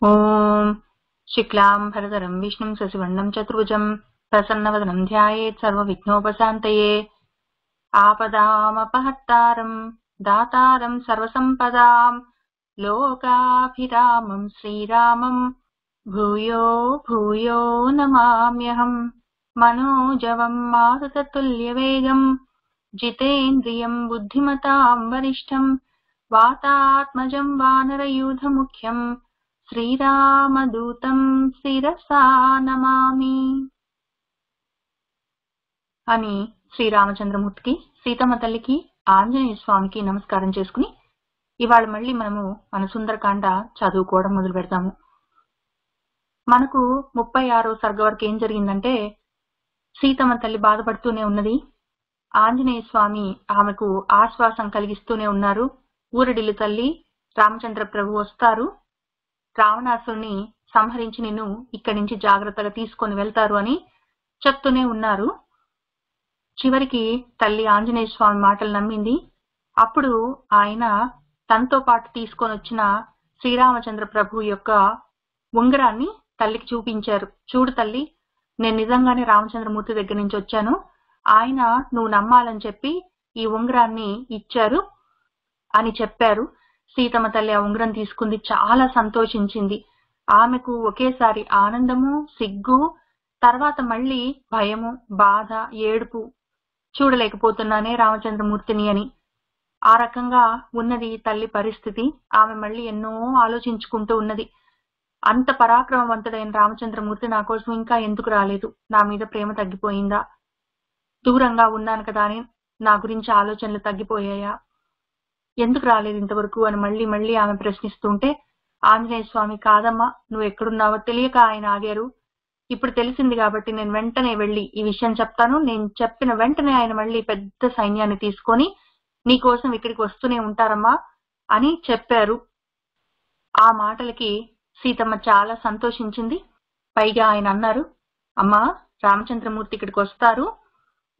ओम शुक्लांभरधरं विष्णुं शशिवर्णं चतुर्भुजं प्रसन्नवदनं ध्यायेत् सर्वविघ्नोपशान्तये। आपदामपहर्तारं दातारं सर्वसम्पदां लोकाभिरामं श्रीरामं भूयो भूयो नमाम्यहम्। मनोजवं मारुततुल्यवेगं जितेन्द्रियं बुद्धिमतां वरिष्ठं वातात्मजं वानरयूथमुख्यं శ్రీరామదూతం శిరసా నమామి అని శ్రీరామచంద్రమూర్తికి, సీతమ్మ తల్లికి, ఆంజనేయ స్వామికి నమస్కారం చేసుకుని ఇవాళ మళ్ళీ మనము మన సుందరకాండ చదువుకోవడం మొదలు పెడతాము. మనకు 36వ సర్గ వరకు ఏం జరిగిందంటే, సీతమ్మ తల్లి బాధపడుతూనే ఉన్నది. ఆంజనేయ స్వామి ఆమెకు ఆశ్వాసం కలిగిస్తూనే ఉన్నారు. ఊరడిల్లు తల్లి రామచంద్ర ప్రభు వస్తారు, రావణాసురుని సంహరించి నిన్ను ఇక్కడి నుంచి జాగ్రత్తగా తీసుకొని వెళ్తారు అని చెప్తూనే ఉన్నారు. చివరికి తల్లి ఆంజనేయ స్వామి మాటలు నమ్మింది. అప్పుడు ఆయన తనతో పాటు తీసుకొని వచ్చిన శ్రీరామచంద్ర ప్రభు యొక్క ఉంగరాన్ని తల్లికి చూపించారు. చూడు తల్లి, నేను నిజంగానే రామచంద్రమూర్తి దగ్గర నుంచి వచ్చాను, ఆయన నువ్వు నమ్మాలని చెప్పి ఈ ఉంగరాన్ని ఇచ్చారు అని చెప్పారు. సీతమ్మ తల్లి ఆ ఉంగరం తీసుకుంది, చాలా సంతోషించింది. ఆమెకు ఒకేసారి ఆనందము, సిగ్గు, తర్వాత మళ్ళీ భయము, బాధ, ఏడుపు. చూడలేకపోతున్నానే రామచంద్రమూర్తిని అని. ఆ రకంగా ఉన్నది తల్లి పరిస్థితి. ఆమె మళ్ళీ ఎన్నో ఆలోచించుకుంటూ ఉన్నది. అంత పరాక్రమవంతుడైన రామచంద్రమూర్తి నా కోసం ఇంకా ఎందుకు రాలేదు? నా మీద ప్రేమ తగ్గిపోయిందా? దూరంగా ఉన్నాను కదా అని నా గురించి ఆలోచనలు తగ్గిపోయాయా? ఎందుకు రాలేదు ఇంతవరకు అని మళ్ళీ మళ్ళీ ఆమె ప్రశ్నిస్తుంటే, ఆంజనేయ స్వామి కాదమ్మా, నువ్వు ఎక్కడున్నావో తెలియక ఆయన ఆగారు. ఇప్పుడు తెలిసింది కాబట్టి నేను వెంటనే వెళ్ళి ఈ విషయం చెప్తాను. నేను చెప్పిన వెంటనే ఆయన మళ్ళీ పెద్ద సైన్యాన్ని తీసుకొని నీకోసం ఇక్కడికి వస్తూనే ఉంటారమ్మా అని చెప్పారు. ఆ మాటలకి సీతమ్మ చాలా సంతోషించింది. పైగా ఆయన అన్నారు, అమ్మా రామచంద్రమూర్తి ఇక్కడికి వస్తారు,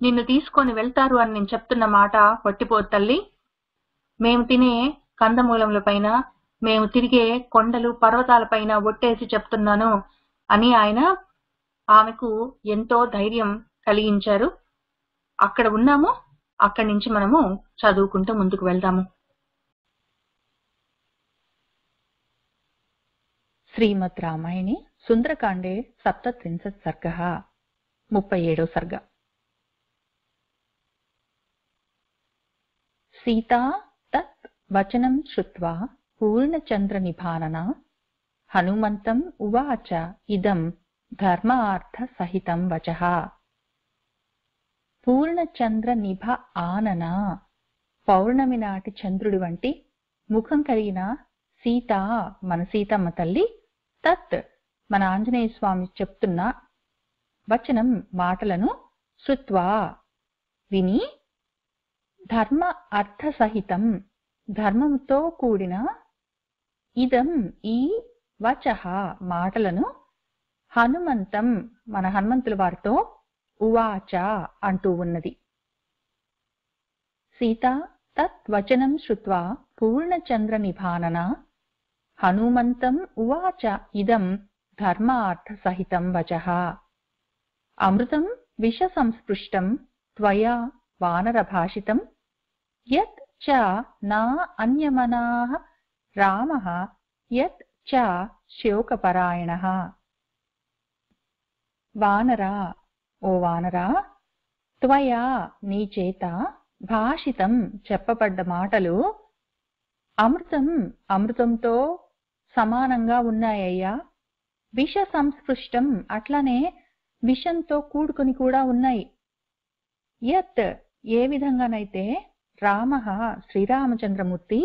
నిన్ను తీసుకొని వెళ్తారు అని నేను చెప్తున్న మాట పట్టిపోదు తల్లి. మేము తినే కందమూలముల పైన, మేము తిరిగే కొండలు పర్వతాల పైన ఒట్టేసి చెప్తున్నాను అని ఆయన ఆమెకు ఎంతో ధైర్యం కలిగించారు. అక్కడ ఉన్నాము, అక్కడి నుంచి మనము చదువుకుంటూ ముందుకు వెళ్దాము. శ్రీమద్ రామాయణే సుందరకాండే 37 సర్గః 37వ సర్గ. సీతా తత్ వచనం శ్రుత్వా పూర్ణచంద్రనిభాననా హనుమంతం ఉవాచ ఇదం ధర్మార్థ సహితం వచః. పూర్ణచంద్రనిభ ఆననా, పౌర్ణమి నాటి చంద్రుడి వంటి ముఖం కలిగిన సీత, మన సీతమ్మ తల్లి, తత్ మన ఆంజనేయ స్వామి చెప్తున్న వచనం మాటలను శ్రుత్వా విని, ధర్మ అర్థ సహితం ధర్మంతో కూడిన, ఇదం ఈ వచః మాటలను, హనుమంతం మన హనుమంతుల వారితో, ఉవాచ అంటూ ఉన్నది. సీత తత్ వచనం శ్రుత్వా పూర్ణచంద్ర నిభాననా హనుమంతం ఉవాచ ఇదం ధర్మార్థ సహితం వచః. అమృతం విష సంస్పృష్టం త్వయా వానర భాషితం యత్ చ నా అన్యమనాః రామః యత్ చ శోకపరాయణః. వానరా, ఓ వానరా, త్వయా నీ చేత భాషితం చెప్పబడ్డ మాటలు, అమృతం అమృతంతో సమానంగా ఉన్నాయ్యా, విష సంస్పృష్టం అట్లనే విషంతో కూడుకుని కూడా ఉన్నాయి. యత్ ఏ విధంగానైతే రామః శ్రీరామచంద్రమూర్తి,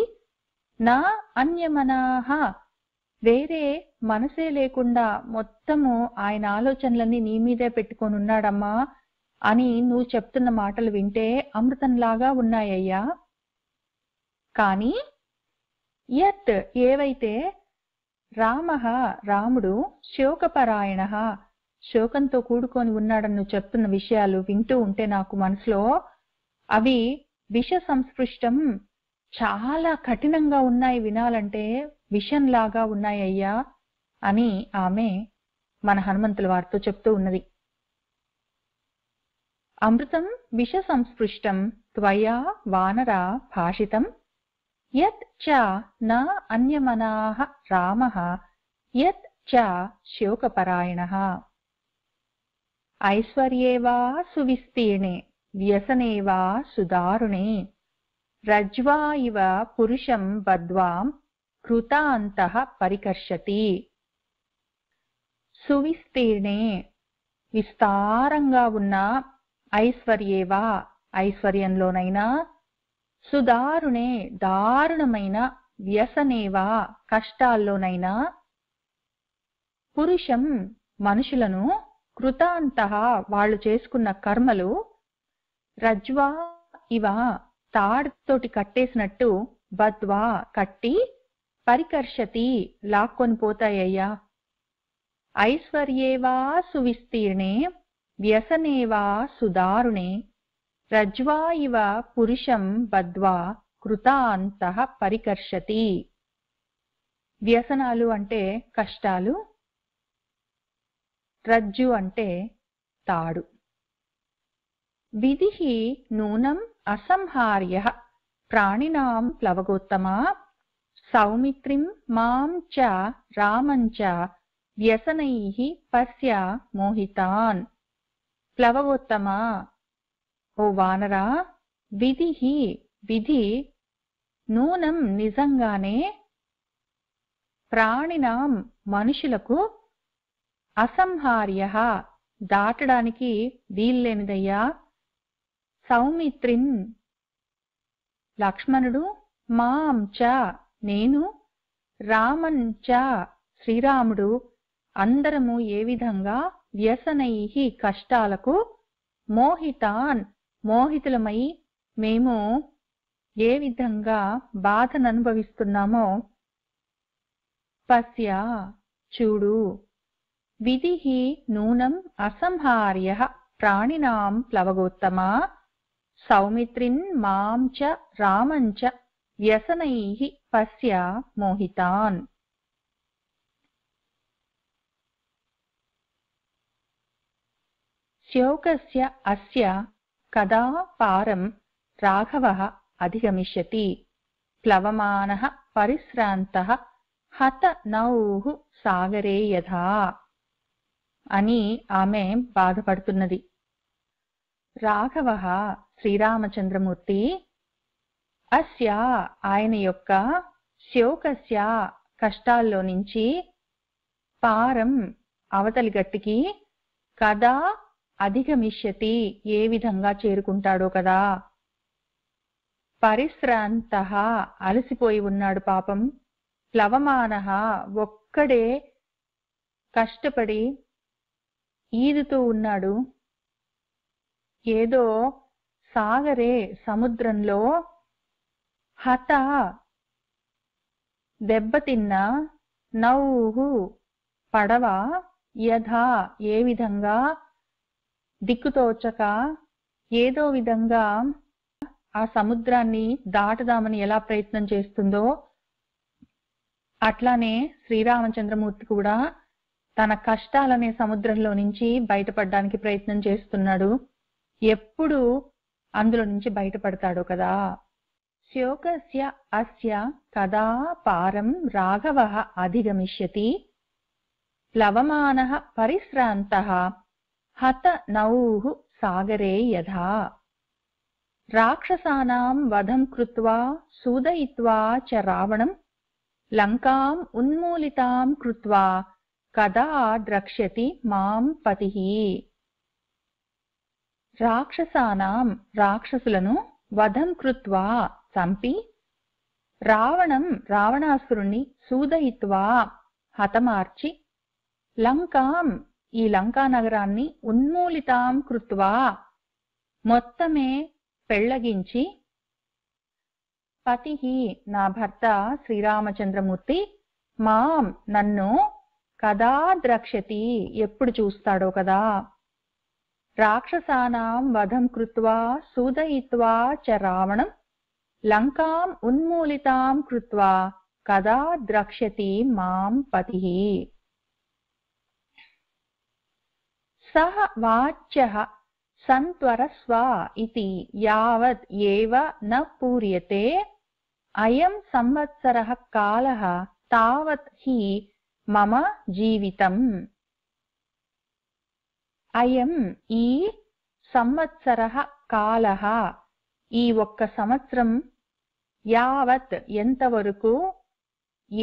నా అన్యమనాః వేరే మనసే లేకుండా మొత్తము ఆయన ఆలోచనలన్నీ నీ మీదే పెట్టుకొని ఉన్నాడమ్మా అని నువ్వు చెప్తున్న మాటలు వింటే అమృతంలాగా ఉన్నాయ్యా. కానీ యత్ ఏవైతే రామః రాముడు శోకపరాయణః శోకంతో కూడుకొని ఉన్నాడని నువ్వు చెప్తున్న విషయాలు వింటూ ఉంటే నాకు మనసులో అవి విష సంస్పృష్టం, చాలా కఠినంగా ఉన్నాయి, వినాలంటే విషంలాగా ఉన్నాయ్యా. అని ఆమె మన హనుమంతుల వారితో చెప్తూ ఉన్నది. అమృతం విష సంస్పృష్టం త్వయా వానరా భాషితం యత్ చ న అన్యమనాః రామః యత్ చ శోకపరాయణః. ఐశ్వర్యే వా సువిస్తీర్ణే వ్యసనే వా సుదారుణే రజ్వా ఇవ పురుషం బద్ధ్వాం కృతాంతః పరికర్షతి. సువిస్తీర్ణే విస్తారంగా ఉన్న ఐశ్వర్యేవా ఐశ్వర్యంలోనైనా సుదారుణే దారుణమైన వ్యసనేవా కష్టాల్లోనైనా పురుషం మనుషులను కృతాంతః వాళ్ళు చేసుకున్న కర్మలు రజ్వా ఇవ తాడుతోటి కట్టేసినట్టు బద్వా కట్టి పరికర్షతి లాక్కొని పోతాయ్యా. ఐశ్వర్యేవా సువిస్తీర్ణే వ్యసనేవా సుదారుణే రజ్వా ఇవ పురుషం బద్ధ్వా కృతాంతః పరికర్షతి. వ్యసనాలు అంటే కష్టాలు, రజ్జు అంటే తాడు. విధిః నూనం అసంహార్యః ప్రాణినాం ప్లవగోత్తమా సౌమిత్రిం మాం చ రామం చ వ్యసనైః పశ్య మోహితాన్. ప్లవగోత్తమా, ఓ వానరా, విధిః విధి నూనం నిజంగానే ప్రాణినాం మనుషులకు అసంహార్యః దాటడానికి వీల్లేనిదయ్యా. సౌమిత్రిన్ లక్ష్మణుడు, మాం చ నేను, రామం చ శ్రీరాముడు అందరము ఏ విధంగా వ్యసనైః కష్టాలకు మోహితాన్ మోహితులమై మేము ఏ విధంగా బాధను అనుభవిస్తున్నామో పశ్య చూడు. విధిః నూనం అసంహార్యః ప్రాణినాం ప్లవగోత్తమా సౌమిత్రిన్ మాం చ రామం చ వ్యసనైః పశ్య మోహితాన్. శోకస్య అస్య కదా పారం రాఘవః అధిగమిష్యతి ప్లవమానః పరిశ్రాంతః హత నౌః సాగరే యథా అని ఆమె బాధపడుతున్నది. రాఘవః శ్రీరామచంద్రమూర్తి అస్య ఆయన యొక్క శోకస్య కష్టాల్లో నుంచి పారం అవతలి గట్టికి కదా అధిగమిష్యతి ఏ విధంగా చేరుకుంటాడో కదా. పరిశ్రాంతః అలసిపోయి ఉన్నాడు పాపం, ప్లవమానః ఒక్కడే కష్టపడి ఈదుతూ ఉన్నాడు, ఏదో సాగరే సముద్రంలో హత దెబ్బతిన్న నౌః పడవ యథా ఏ విధంగా దిక్కుతోచక ఏదో విధంగా ఆ సముద్రాన్ని దాటదామని ఎలా ప్రయత్నం చేస్తుందో అట్లానే శ్రీరామచంద్రమూర్తి కూడా తన కష్టాలనే సముద్రంలో నుంచి బయటపడడానికి ప్రయత్నం చేస్తున్నాడు. ఎప్పుడు అందులో నుంచి బయటపడతాడో కదా. శోకస్య అస్య కదా పారం రాఘవః అధిగమిష్యతి ప్లవమానః పరిశ్రాంతః హత నౌః సాగరే యథా. రాక్షసానాం వధం కృత్వా సూదయిత్వా చ రావణం లంకాం ఉన్మూలితాం కృత్వా కదా ద్రక్ష్యతి మాం పతిః. రాక్షసానాం రాక్షసులను వధం కృత్వా చంపి రావణం రావణాసురుణ్ణి సూదయిత్వా హతమార్చి లంకాం ఈ లంకా నగరాన్ని ఉన్మూలితాం కృత్వా మొత్తమే పెళ్లగించి పతిః నా భర్త శ్రీరామచంద్రమూర్తి మాం నన్ను కదా ద్రక్ష్యతి ఎప్పుడు చూస్తాడో కదా. రాక్షసానాం వధం కృత్వా సూదయిత్వా చ రావణం లంకాం ఉన్మూలితాం కృత్వా కదా ద్రక్ష్యతి మాం పతిః. సహ వాచ్యః సంత్వరస్వ ఇతి యావత్ ఏవ న పూర్యతే అయం సంవత్సరః కాలః తావత్ హి మమ జీవితం. అయం ఈ సంవత్సరః కాలః ఈ ఒక్క సంవత్సరం, యావత్ ఎంతవరకు,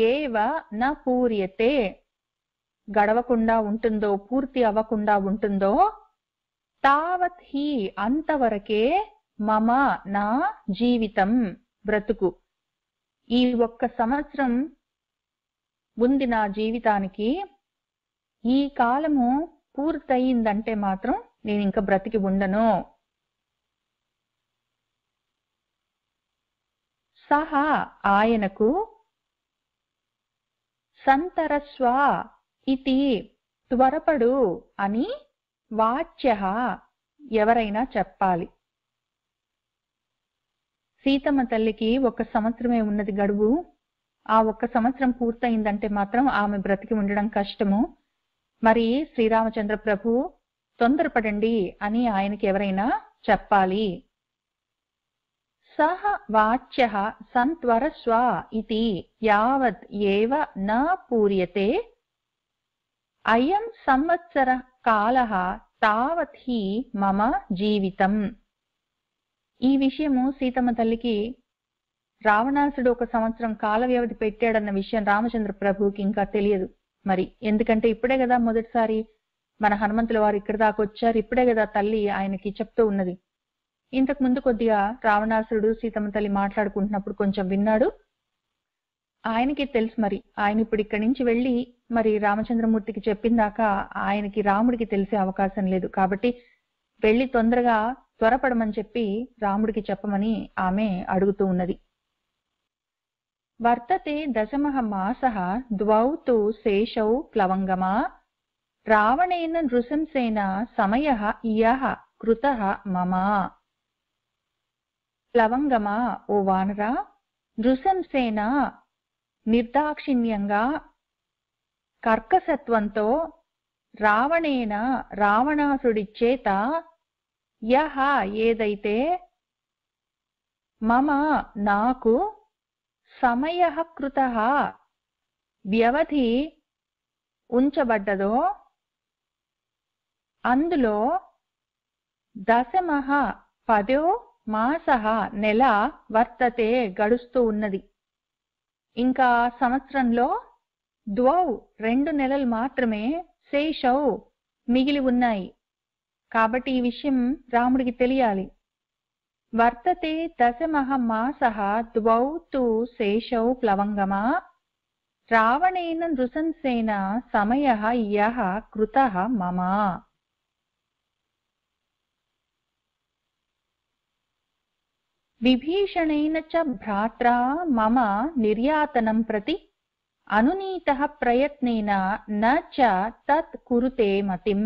ఏవ న పూర్యతే గడవకుండా ఉంటుందో, పూర్తి అవ్వకుండా ఉంటుందో, తావత్ హి అంతవరకే, మమ నా జీవితం బ్రతుకు. ఈ ఒక్క సంవత్సరం ఉంది నా జీవితానికి. ఈ కాలము పూర్తయిందంటే మాత్రం నేను ఇంకా బ్రతికి ఉండను. సహ ఆయనకు, సంతరస్వ ఇతి త్వరపడు అని, వాచ్యః ఎవరైనా చెప్పాలి. సీతమ్మ తల్లికి ఒక సంవత్సరమే ఉన్నది గడువు. ఆ ఒక్క సంవత్సరం పూర్తయిందంటే మాత్రం ఆమె బ్రతికి ఉండడం కష్టము. మరి శ్రీరామచంద్ర ప్రభు తొందరపడండి అని ఆయనకి ఎవరైనా చెప్పాలి. సహ వాచ్యః సంత్వరస్వ ఇతి యావత్ ఏవ న పూర్యతే అయం సంవత్సర కాలః తావత్ హి మమ జీవితం. ఈ విషయము సీతమ్మ తల్లికి రావణాసుడు ఒక సంవత్సరం కాల వ్యవధి పెట్టాడన్న విషయం రామచంద్ర ప్రభువుకి ఇంకా తెలియదు. మరి ఎందుకంటే ఇప్పుడే కదా మొదటిసారి మన హనుమంతుల వారు ఇక్కడి దాకా వచ్చారు. ఇప్పుడే కదా తల్లి ఆయనకి చెప్తూ ఉన్నది. ఇంతకు ముందు కొద్దిగా రావణాసురుడు సీతమ్మ తల్లి మాట్లాడుకుంటున్నప్పుడు కొంచెం విన్నాడు. ఆయనకి తెలుసు. మరి ఆయన ఇప్పుడు ఇక్కడి నుంచి వెళ్ళి మరి రామచంద్రమూర్తికి చెప్పిందాక ఆయనకి రాముడికి తెలిసే అవకాశం లేదు. కాబట్టి వెళ్ళి తొందరగా త్వరపడమని చెప్పి రాముడికి చెప్పమని ఆమె అడుగుతూ ఉన్నది. వర్తతే దశమః మాసః ద్వౌ తు శేషౌ ప్లవంగమా రావణేన నృశంసేన సమయః ఇయః కృతః మమ. ప్లవంగమా ఓ వానరా, నృశంసేన నిర్దాక్షిణ్యంగా కర్కసత్వంతో, రావణేన రావణాసుడి చేత, యః ఏదైతే, మమ నాకు, సమయః కృతః వ్యవధి ఉంచబడ్డదో, అందులో దశమః 10వ మాసః నెల వర్తతే గడుస్తూ ఉన్నది. ఇంకా సంవత్సరంలో ద్వౌ 2 నెలలు మాత్రమే శేషౌ మిగిలి ఉన్నాయి. కాబట్టి ఈ విషయం రాముడికి తెలియాలి. వర్తతే దశమః మాసః ద్వౌ తు శేషౌ ప్లవంగమా రావణేన నృశంసేన సమయః యః కృతః మమ. విభీషణేన చ భ్రాత్రా మమ నిర్యాతనం ప్రతి అనునీతః ప్రయత్నేన న చ తత్ కురుతే మతిం.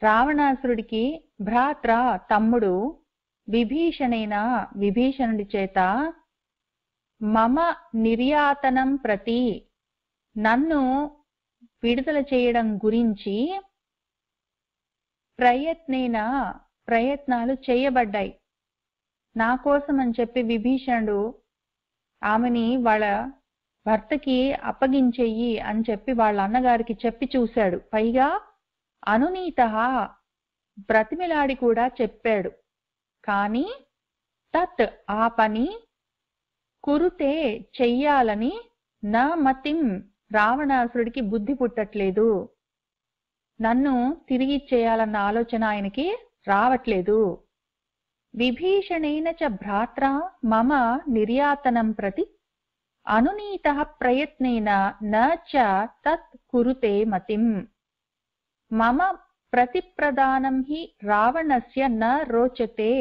రావణాసురుడికి భ్రాత్ర తమ్ముడు విభీషణేన విభీషణుడి చేత మమ నిర్యాతనం ప్రతి నన్ను విడుదల చేయడం గురించి ప్రయత్నేన ప్రయత్నాలు చేయబడ్డాయి. నా కోసం అని చెప్పి విభీషణుడు ఆమెని వాళ్ళ భర్తకి అప్పగించెయ్యి అని చెప్పి వాళ్ళ అన్నగారికి చెప్పి చూశాడు. పైగా అనునీతః బ్రతిమిలాడి కూడా చెప్పాడు. కానీ తత్ ఆ పని కురుతే చెయ్యాలని నా మతిం రావణాసురుడికి బుద్ధి పుట్టట్లేదు. నన్ను తిరిగి చేయాలన్న ఆలోచన ఆయనకి రావట్లేదు. విభీషణేన చ భ్రాత్రా మమ నిర్యాతనం ప్రతి అనునీతః ప్రయత్నేన న చ తత్ కురుతే మతిం. మమ ప్రతిప్రదానం హి రావణస్య న రోచతే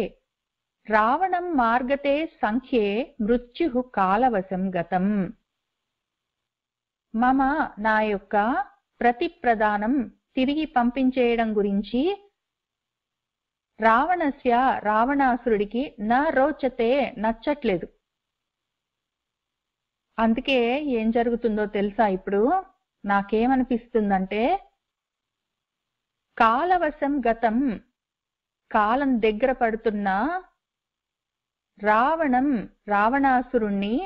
రావణం మార్గతే సంఖ్యే మృత్యుః కాలవశం గతం. మమ నా యొక్క ప్రతిప్రదానం తిరిగి పంపించేయడం గురించి రావణస్య రావణాసురుడికి న రోచతే నచ్చట్లేదు. అందుకే ఏం జరుగుతుందో తెలుసా? ఇప్పుడు నాకేమనిపిస్తుందంటే కాలవశం గతం, కాలం దగ్గర పడుతున్నా రావణం, రావణాసురుణ్ణి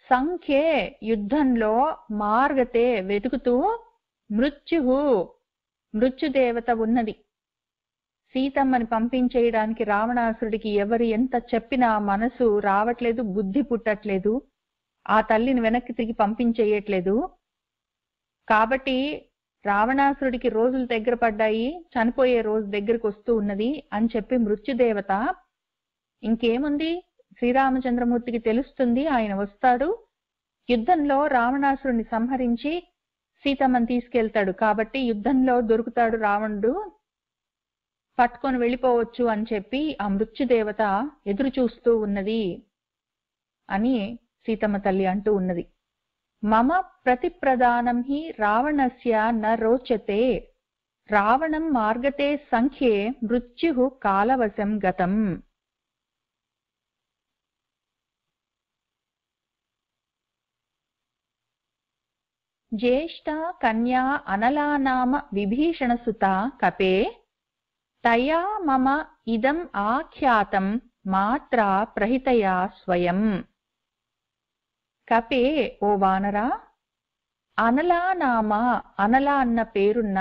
సంఖ్యే యుద్ధంలో మార్గతే వెతుకుతూ మృత్యుదేవత ఉన్నది. సీతమ్మని పంపించేయడానికి రావణాసురుడికి ఎవరు ఎంత చెప్పినా మనసు రావట్లేదు, బుద్ధి పుట్టట్లేదు, ఆ తల్లిని వెనక్కి తిరిగి పంపించేయట్లేదు. కాబట్టి రావణాసురుడికి రోజులు దగ్గర పడ్డాయి, చనిపోయే రోజు దగ్గరకు వస్తూ ఉన్నది అని చెప్పి మృత్యుదేవత, ఇంకేముంది, శ్రీరామచంద్రమూర్తికి తెలుస్తుంది, ఆయన వస్తాడు, యుద్ధంలో రావణాసురుడిని సంహరించి సీతమ్మని తీసుకెళ్తాడు, కాబట్టి యుద్ధంలో దొరుకుతాడు రావణుడు, పట్టుకొని వెళ్ళిపోవచ్చు అని చెప్పి ఆ మృత్యుదేవత ఎదురు చూస్తూ ఉన్నది అని సీతమ్మ తల్లి అంటూ ఉన్నది. మమ ప్రతిప్రదానం హి రావణస్య న రోచతే, రావణం మార్గతే సంఖ్యే మృత్యు కాలవశం గతం. జ్యేష్ఠా కన్యా అనలానామ విభీషణసుతా కపే, తయా మమ ఇదం ఆఖ్యాతం మాత్రా ప్రహితయా స్వయం. కపే, ఓ వానరా, అనలానామ, అనలా అన్న పేరున్న,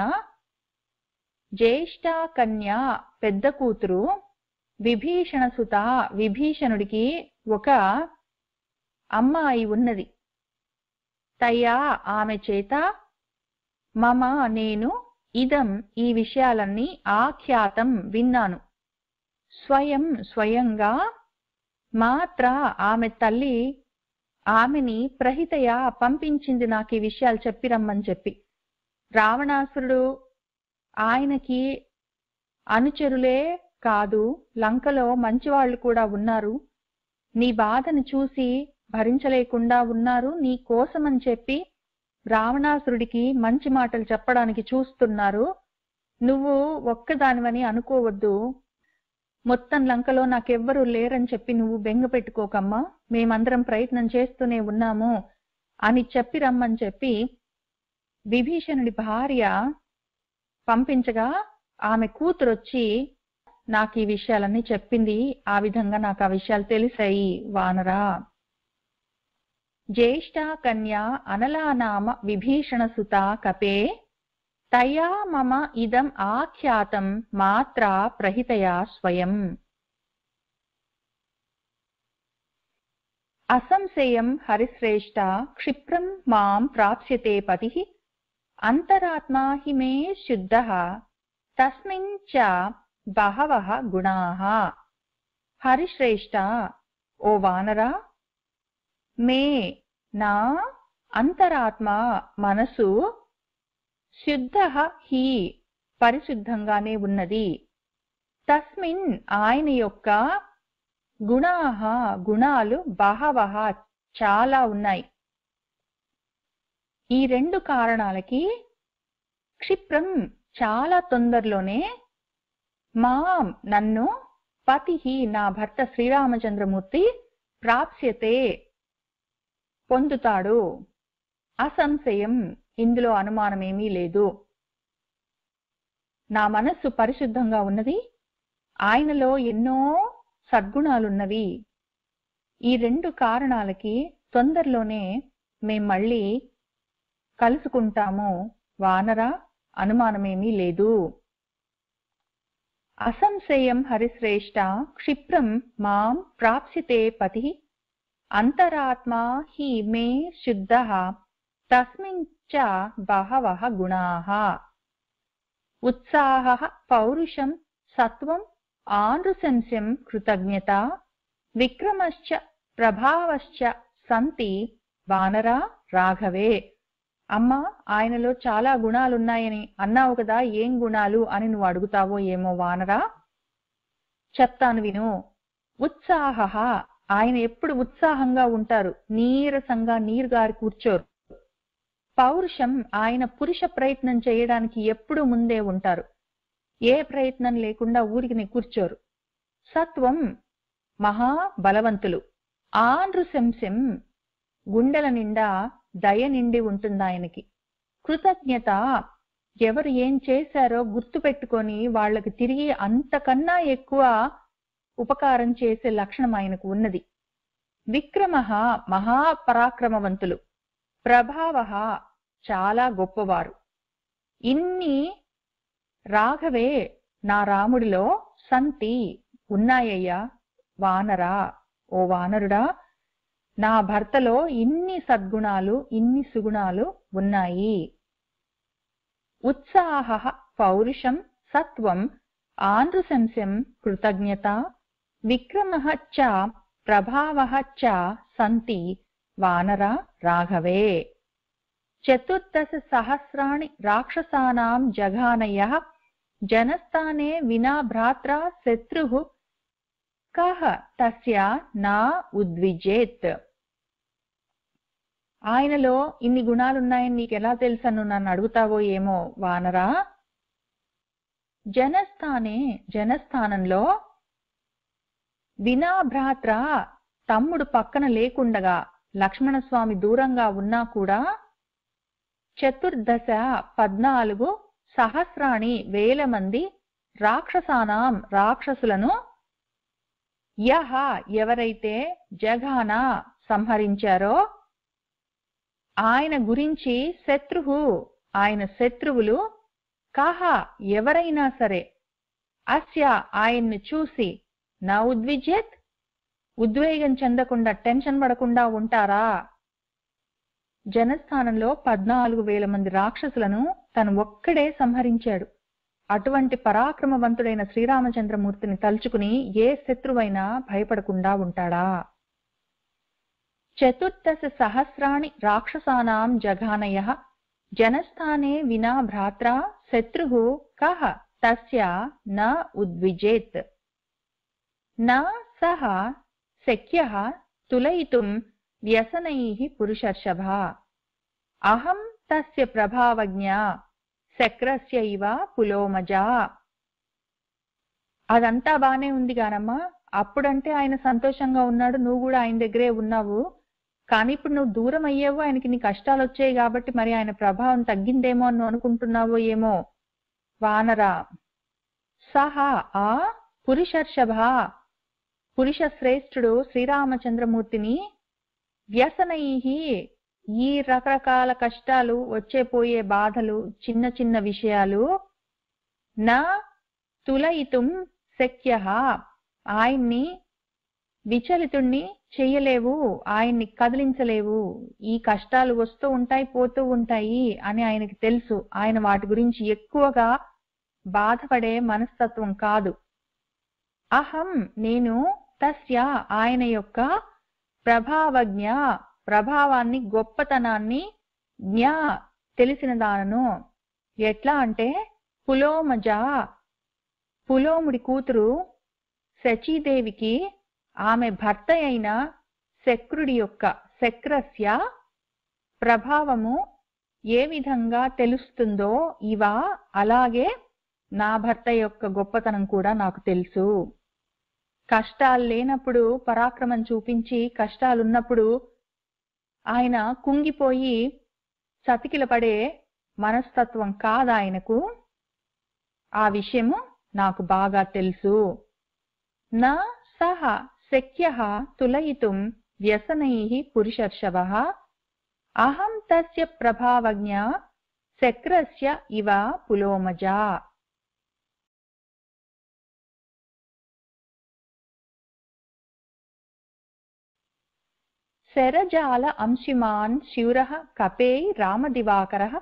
జ్యేష్ఠా కన్యా పెద్ద కూతురు, విభీషణసుత విభీషణుడికి ఒక అమ్మాయి ఉన్నది, తయా ఆమె చేత, మమ నేను, ఇదం ఈ విషయాలన్నీ, ఆఖ్యాతం విన్నాను, స్వయం స్వయంగా, మాత్ర ఆమె తల్లి ఆమెని ప్రహితయా పంపించింది నాకు ఈ విషయాలు చెప్పిరమ్మని చెప్పి. రావణాసురుడు ఆయనకి అనుచరులే కాదు, లంకలో మంచివాళ్లు కూడా ఉన్నారు, నీ బాధను చూసి భరించలేకుండా ఉన్నారు, నీ కోసమని చెప్పి రావణాసురుడికి మంచి మాటలు చెప్పడానికి చూస్తున్నారు, నువ్వు ఒక్కదానివని అనుకోవద్దు, మొత్తం లంకలో నాకెవ్వరూ లేరని చెప్పి నువ్వు బెంగ పెట్టుకోకమ్మా, మేమందరం ప్రయత్నం చేస్తూనే ఉన్నాము అని చెప్పి రమ్మని చెప్పి విభీషణుడి భార్య పంపించగా ఆమె కూతురొచ్చి నాకు ఈ విషయాలన్నీ చెప్పింది, ఆ విధంగా నాకు ఆ విషయాలు తెలిసాయి వానరా. జ్యేష్ఠా కన్యా అనలానామ విభీషణసుతా కపే, తయా మమ ఇదం ఆఖ్యాతం మాత్రా ప్రహితయా స్వయం. అసంశయం హరిశ్రేష్ఠ క్షిప్రం మాం ప్రాప్స్యతే పతిః, అంతరాత్మా హి మే శుద్ధః తస్మిన్ చ బహవః గుణాః. హరిశ్రేష్ఠ, ఓ వానరా, మే నా అంతరాత్మ మనసు, శుద్ధః హి పరిశుద్ధంగానే ఉన్నది, తస్మిన్ ఆయన యొక్క, గుణాః గుణాలు, బహవః చాలా ఉన్నాయి. ఈ రెండు కారణాలకి క్షిప్రం చాలా తొందరలోనే, మాం నన్ను, పతిః నా భర్త శ్రీరామచంద్రమూర్తి, ప్రాప్స్యతే పొందుతాడు, అసంశయం ఇందులో అనుమానమేమీ లేదు. నా మనస్సు పరిశుద్ధంగా ఉన్నది, ఆయనలో ఎన్నో సద్గుణాలున్నవి, ఈ రెండు కారణాలకి తొందరలోనే మేం మళ్ళీ కలుసుకుంటాము వానరా, అనుమానమేమీ లేదు. అసంశయం హరిశ్రేష్ఠ క్షిప్రం మాం ప్రాప్స్యతే పతిః, అంతరాత్మా హి మే శుద్ధః తస్మిన్ చ బహవః గుణాః. ఉత్సాహః పౌరుషం సత్వం ఆనృశంస్యం కృతజ్ఞత విక్రమశ్చ ప్రభావశ్చ సంతి వానరా రాఘవే. అమ్మా, ఆయనలో చాలా గుణాలున్నాయని అన్నావు కదా, ఏం గుణాలు అని నువ్వు అడుగుతావో ఏమో వానరా, చెప్తాను విను. ఉత్సాహః, ఆయన ఎప్పుడు ఉత్సాహంగా ఉంటారు, నీరసంగా నీరుగారి కూర్చోరు. పౌరుషం, ఆయన పురుష ప్రయత్నం చేయడానికి ఎప్పుడు ముందే ఉంటారు, ఏ ప్రయత్నం లేకుండా ఊరికి కూర్చోరు. సత్వం, మహా బలవంతులు. ఆనృశంస్యం, గుండెల నిండా దయ నిండి ఉంటుంది ఆయనకి. కృతజ్ఞత, ఎవరు ఏం చేశారో గుర్తు పెట్టుకొని వాళ్ళకి తిరిగి అంతకన్నా ఎక్కువ ఉపకారం చేసే లక్షణం ఆయనకు ఉన్నది. విక్రమః మహాపరాక్రమవంతులు, ప్రభావః చాలా గొప్పవారు. ఇన్ని రాఘవే నా రాముడిలో సంతి ఉన్నాయ్యా వానరా, ఓ వానరుడా, నా భర్తలో ఇన్ని సద్గుణాలు ఇన్ని సుగుణాలు ఉన్నాయి. ఉత్సాహః పౌరుషం సత్వం ఆనృశంస్యం కృతజ్ఞత విక్రమః చ ప్రభావః చ సంతి వానరా రాఘవే. 14 సహస్రాణి రాక్షసానాం జఘానయః జనస్థానే వినా భ్రాత్రా శత్రుః కః తస్య నా ఉద్విజేత్. ఆయనలో ఇన్ని గుణాలున్నాయని నీకెలా తెలుసను నన్ను అడుగుతావో ఏమో వానరా. జనస్థానంలో వినా భ్రాత్ర తమ్ముడు పక్కన లేకుండగా లక్ష్మణస్వామి దూరంగా ఉన్నా కూడా 14 సహస్రాణి వేల మంది రాక్షసానాం రాక్షసులను యహ ఎవరైతే జఘాన సంహరించారో ఆయన గురించి శత్రుహు ఆయన శత్రువులు కహ ఎవరైనా సరే అస్య ఆయన్ని చూసి నా ఉద్విజేత్ ఉద్వేగం చెందకుండా టెన్షన్ పడకుండా ఉంటారా. జనస్థానంలో 14,000 మంది రాక్షసులను తను ఒక్కడే సంహరించాడు. అటువంటి పరాక్రమవంతుడైన శ్రీరామచంద్రమూర్తిని తలుచుకుని ఏ శత్రువైనా భయపడకుండా ఉంటాడా. 14 సహస్రాణి రాక్షసానాం జఘానయః జనస్థానే వినా భ్రాత్రా శత్రుః కః తస్య న ఉద్విజేత్. న సహ శక్యః తులయితుం వ్యసనైః పురుషర్షభ. అహం తస్య ప్రభావజ్ఞా శక్రస్య ఇవ పులోమజా. అదంతా బానే ఉంది గానమ్మా, అప్పుడంటే ఆయన సంతోషంగా ఉన్నాడు, నువ్వు కూడా ఆయన దగ్గరే ఉన్నావు. కానీ ఇప్పుడు నువ్వు దూరం అయ్యావు, ఆయనకి నీ కష్టాలు వచ్చాయి కాబట్టి మరి ఆయన ప్రభావం తగ్గిందేమో అని అనుకుంటున్నావో ఏమో వానరా. సహా ఆ పురుషర్షభ పురుష శ్రేష్ఠుడు శ్రీరామచంద్రమూర్తిని వ్యసనైహి ఈ రకరకాల కష్టాలు వచ్చేపోయే బాధలు చిన్న చిన్న విషయాలు నా తులయితుం శక్యః ఆయన్ని విచలితుణ్ణి చెయ్యలేవు, ఆయన్ని కదిలించలేవు. ఈ కష్టాలు వస్తూ ఉంటాయి పోతూ ఉంటాయి అని ఆయనకి తెలుసు. ఆయన వాటి గురించి ఎక్కువగా బాధపడే మనస్తత్వం కాదు. అహం నేను తస్య ఆయన యొక్క ప్రభావజ్ఞ ప్రభావాన్ని గొప్పతనాన్ని జ్ఞా తెలిసిన దానను. ఎట్లా అంటే పులోమజ పులోముడి కూతురు శచీదేవికి ఆమె భర్త అయిన శక్రుడి యొక్క శక్రస్య ప్రభావము ఏ విధంగా తెలుస్తుందో ఇవా అలాగే నా భర్త యొక్క గొప్పతనం కూడా నాకు తెలుసు. కష్టాలు లేనప్పుడు పరాక్రమం చూపించి కష్టాలున్నప్పుడు ఆయన కుంగిపోయి సతికిల పడే మనస్తత్వం కాదు ఆయనకు. ఆ విషయము నాకు బాగా తెలుసు. నా సహ శక్యః తులయితుం వ్యసనైః పురుషర్షభః అహం తస్య ప్రభావజ్ఞ శక్రస్య ఇవ పులోమజా. శరజాల అంశిమాన్ శూరః కపే రామదివాకరః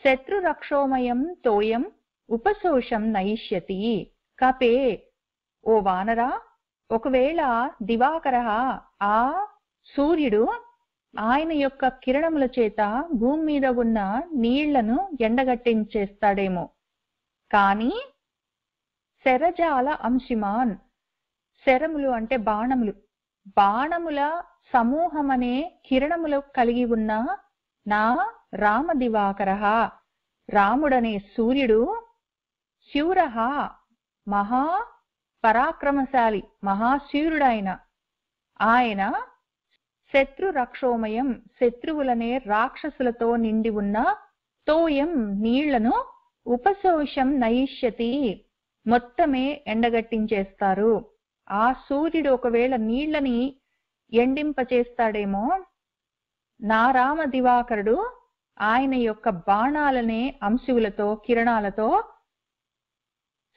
శత్రురక్షోమయం తోయం ఉపశోషం నయిష్యతి. కపే ఓ వానరా, ఒకవేళ దివాకరః ఆ సూర్యుడు ఆయన యొక్క కిరణముల చేత భూమి మీద ఉన్న నీళ్లను ఎండగట్టించేస్తాడేమో, కానీ శరజాల అంశిమాన్ శరములు అంటే బాణములు, బాణముల సమూహమనే కిరణములు కలిగి ఉన్న నా రామదివాకరః రాముడనే సూర్యుడు శూరః మహా పరాక్రమశాలి మహాశూరుడైన ఆయన శత్రు రక్షోమయం శత్రువులనే రాక్షసులతో నిండి ఉన్న తోయం నీళ్లను ఉపశోషం నయిష్యతి మొత్తమే ఎండగట్టించేస్తారు. ఆ సూర్యుడు ఒకవేళ నీళ్లని ఎండింపచేస్తాడేమో, నా రామ దివాకరుడు ఆయన యొక్క బాణాలనే అంశువులతో కిరణాలతో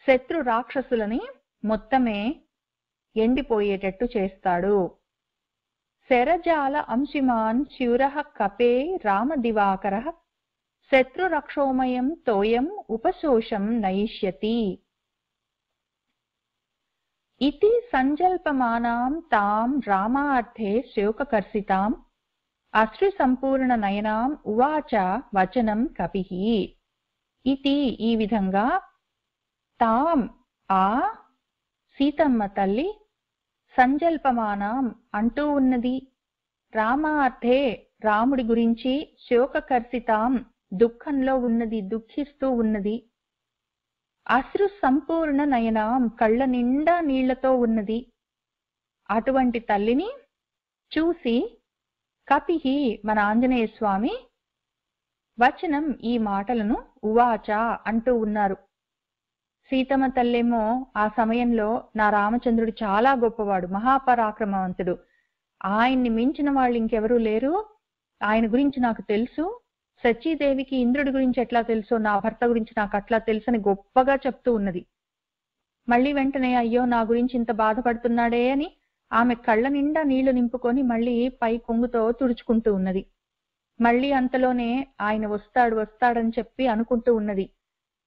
శత్రు రాక్షసులని మొత్తమే ఎండిపోయేటట్టు చేస్తాడు. శరజాల అంశిమాన్ శూరః కపే రామ దివాకరః శత్రురక్షోమయం తోయం ఉపశోషం నయిష్యతి. ఇతి సంజల్పమానాం తాం రామార్థే శోకకర్షితాం అశ్రు సంపూర్ణ నయనాం ఉవాచ వచనం కపిః. ఇతి ఈ విధంగా, తాం ఆ సీతమ్మ తల్లి, సంజల్పమానాం అంటూ ఉన్నది, రామార్థే రాముడి గురించి, శోకకర్షితాం దుఃఖంలో ఉన్నది, దుఃఖిస్తూ ఉన్నది, అశ్రు సంపూర్ణ నయనాం కళ్ళ నిండా నీళ్లతో ఉన్నది. అటువంటి తల్లిని చూసి కపిః మన ఆంజనేయ స్వామి వచనం ఈ మాటలను ఉవాచ అంటూ ఉన్నారు. సీతమ్మ తల్లేమో ఆ సమయంలో నా రామచంద్రుడు చాలా గొప్పవాడు, మహాపరాక్రమవంతుడు, ఆయన్ని మించిన వాళ్ళు ఇంకెవరూ లేరు, ఆయన గురించి నాకు తెలుసు, సచీదేవికి ఇంద్రుడి గురించి ఎట్లా తెలుసో నా భర్త గురించి నాకు అట్లా తెలుసని గొప్పగా చెప్తూ ఉన్నది. మళ్ళీ వెంటనే అయ్యో నా గురించి ఇంత బాధపడుతున్నాడే అని ఆమె కళ్ళ నిండా నీళ్లు నింపుకొని మళ్ళీ పై కొంగుతో తుడుచుకుంటూ ఉన్నది. మళ్ళీ అంతలోనే ఆయన వస్తాడని చెప్పి అనుకుంటూ ఉన్నది.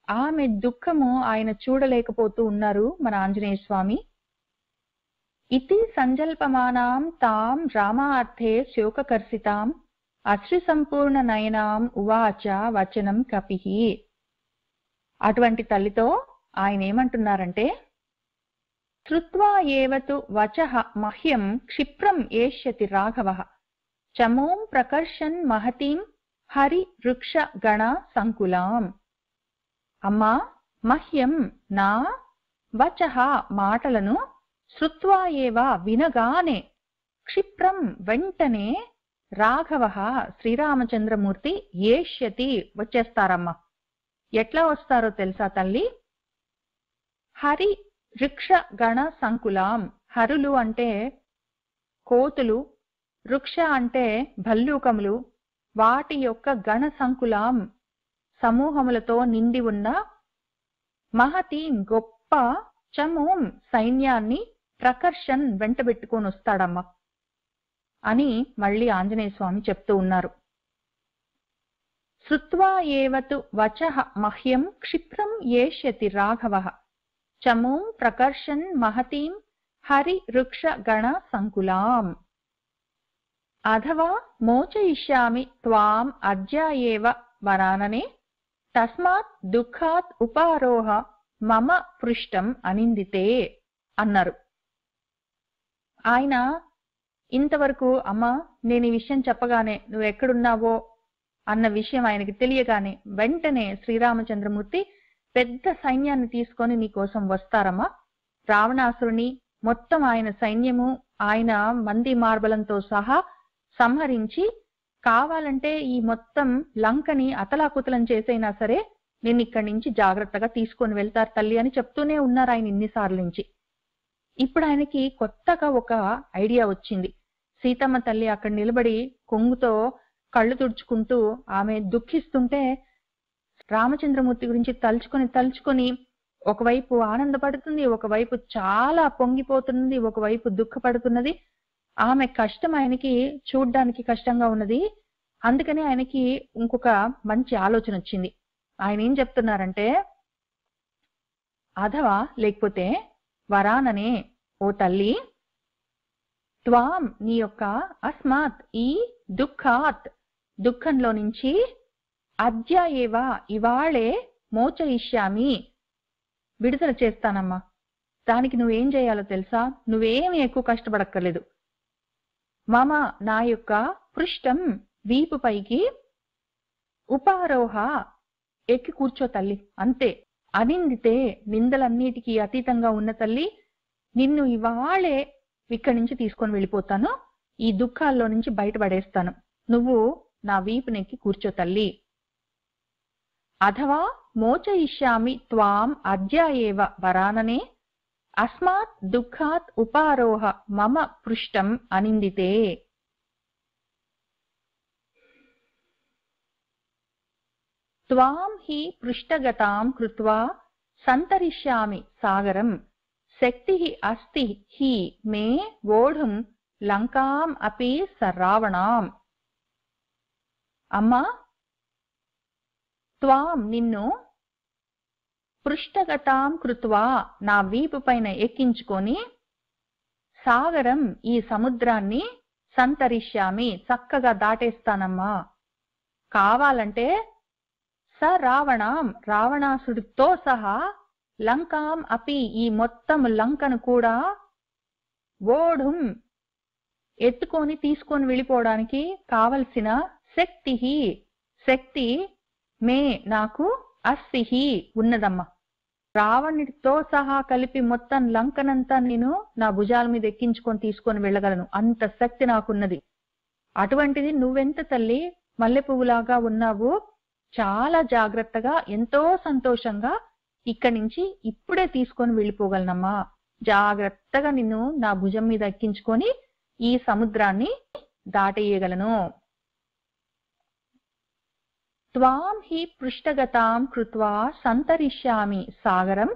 ఆమె దుఃఖము ఆయన చూడలేకపోతూ ఉన్నారు మన ఆంజనేయ స్వామి. ఇతి సంజల్పమానాం తాం రామార్థే శోకకర్షితాం అశ్రు సంపూర్ణ నయనాం ఉవాచ వచనం కపిః. అటువంటి తల్లితో ఆయన ఏమంటున్నారంటే, శ్రుత్వా ఏవతు వచః మహ్యం క్షిప్రం ఏష్యతి రాఘవః చమోం ప్రకర్షన్ మహతీం హరి వృక్ష గణ సంకులాం. అమ్మా, మహ్యం నా వచః మాటలను, శ్రుత్వా ఏవ వినగానే, క్షిప్రం వెంటనే, రాఘవః శ్రీరామచంద్రమూర్తి ఏష్యతి వచ్చేస్తారమ్మా. ఎట్లా వస్తారో తెలుసా తల్లి? హరి వృక్ష గణ సంకులాం. హరులు అంటే కోతులు, వృక్ష అంటే భల్లూకములు, వాటి యొక్క గణ సంకులాం సమూహములతో నిండి ఉన్న మహతి గొప్ప చమోం సైన్యాన్ని ప్రకర్షన్ వెంటబెట్టుకొని వస్తాడమ్మా అని మళ్ళీ ఆంజనేయ స్వామి చెప్తూ ఉన్నారు. శ్రుత్వా ఏవతు వచః మహ్యం క్షిప్రం ఏష్యతి రాఘవః చమోం ప్రకర్షన్ మహతీం హరి వృక్ష గణ సంకులాం. అథవా మోచయిష్యామి త్వాం అద్య ఏవ వరాననే తస్మాత్ దుఃఖాత్ ఉపారోహ మమ పృష్టం అనిందితే అన్నారు. ఆయన ఇంతవరకు అమ్మా నేను ఈ విషయం చెప్పగానే నువ్వు ఎక్కడున్నావో అన్న విషయం ఆయనకి తెలియగానే వెంటనే శ్రీరామచంద్రమూర్తి పెద్ద సైన్యాన్ని తీసుకొని నీ కోసం వస్తారమ్మా. రావణాసురుని మొత్తం ఆయన సైన్యము ఆయన మంది మార్బలంతో సహా సంహరించి, కావాలంటే ఈ మొత్తం లంకని అతలాకుతలం చేసైనా సరే నిన్ను ఇక్కడి నుంచి జాగ్రత్తగా తీసుకొని వెళ్తారు తల్లి అని చెప్తూనే ఉన్నారు ఆయన ఇన్నిసార్లు నుంచి. ఇప్పుడు ఆయనకి కొత్తగా ఒక ఐడియా వచ్చింది. సీతమ్మ తల్లి అక్కడ నిలబడి కొంగుతో కళ్ళు తుడుచుకుంటూ ఆమె దుఃఖిస్తుంటే రామచంద్రమూర్తి గురించి తలుచుకొని ఒకవైపు ఆనందపడుతుంది, ఒకవైపు చాలా పొంగిపోతున్నది, ఒకవైపు దుఃఖపడుతున్నది. ఆమె కష్టం ఆయనకి చూడ్డానికి కష్టంగా ఉన్నది. అందుకని ఆయనకి ఇంకొక మంచి ఆలోచన వచ్చింది. ఆయన ఏం చెప్తున్నారంటే, అథవా లేకపోతే వరాననే ఓ తల్లి, త్వాం నీ యొక్క అస్మాత్ ఈ దుఃఖాత్ దుఃఖంలో నుంచి, అద్య ఏవ ఇవాళే మోచయిష్యామి విడుదల చేస్తానమ్మా. దానికి నువ్వేం చేయాలో తెలుసా? నువ్వేమి ఎక్కువ కష్టపడక్కర్లేదు. మమ నా యొక్క పృష్టం వీపు పైకి ఉపారోహ ఎక్కి కూర్చో తల్లి, అంతే. అనిందితే నిందలన్నిటికీ అతీతంగా ఉన్న తల్లి, నిన్ను ఇవాళే ఇక్కడి నుంచి తీసుకొని వెళ్ళిపోతాను, ఈ దుఃఖాల్లో నుంచి బయటపడేస్తాను. నువ్వు నా వీపునెక్కి కూర్చో తల్లి. అథవా మోచయిష్యామి త్వాం అద్య ఏవ వరాననే అస్మాత్ దుఃఖాత్ ఉపారోహ మమ పృష్టం అనిందితే. త్వాం హి పృష్టగతాం కృత్వా సంతరిష్యామి సాగరం శక్తి అస్తి హి మే వోఢుం లంకాం అపి సరావణాం. అమ్మా, త్వాం నిన్ను పృష్టగతాం కృత్వా నా వీపు పైన ఎక్కించుకొని సాగరం ఈ సముద్రాన్ని సంతరిష్యామి చక్కగా దాటేస్తానమ్మా. కావాలంటే సరావణాం రావణాసుడితో సహా లంకాం అపి ఈ మొత్తం లంకను కూడా ఓఢుం ఎత్తుకొని తీసుకొని వెళ్ళిపోవడానికి కావలసిన శక్తి మే నాకు అస్తిహి ఉన్నదమ్మా. రావణుడితో సహా కలిపి మొత్తం లంకనంతా నేను నా భుజాల మీద ఎక్కించుకొని తీసుకొని వెళ్ళగలను, అంత శక్తి నాకున్నది. అటువంటిది నువ్వెంత తల్లి మల్లె పువ్వులాగా ఉన్నావు, చాలా జాగ్రత్తగా ఎంతో సంతోషంగా ఇక్కడి నుంచి ఇప్పుడే తీసుకొని వెళ్ళిపోగలనమ్మా. జాగ్రత్తగా నిన్ను నా భుజం మీద ఎక్కించుకొని ఈ సముద్రాన్ని దాటేయగలను. త్వాం హి పృష్టగతాం కృత్వా సంతరిష్యామి సాగరం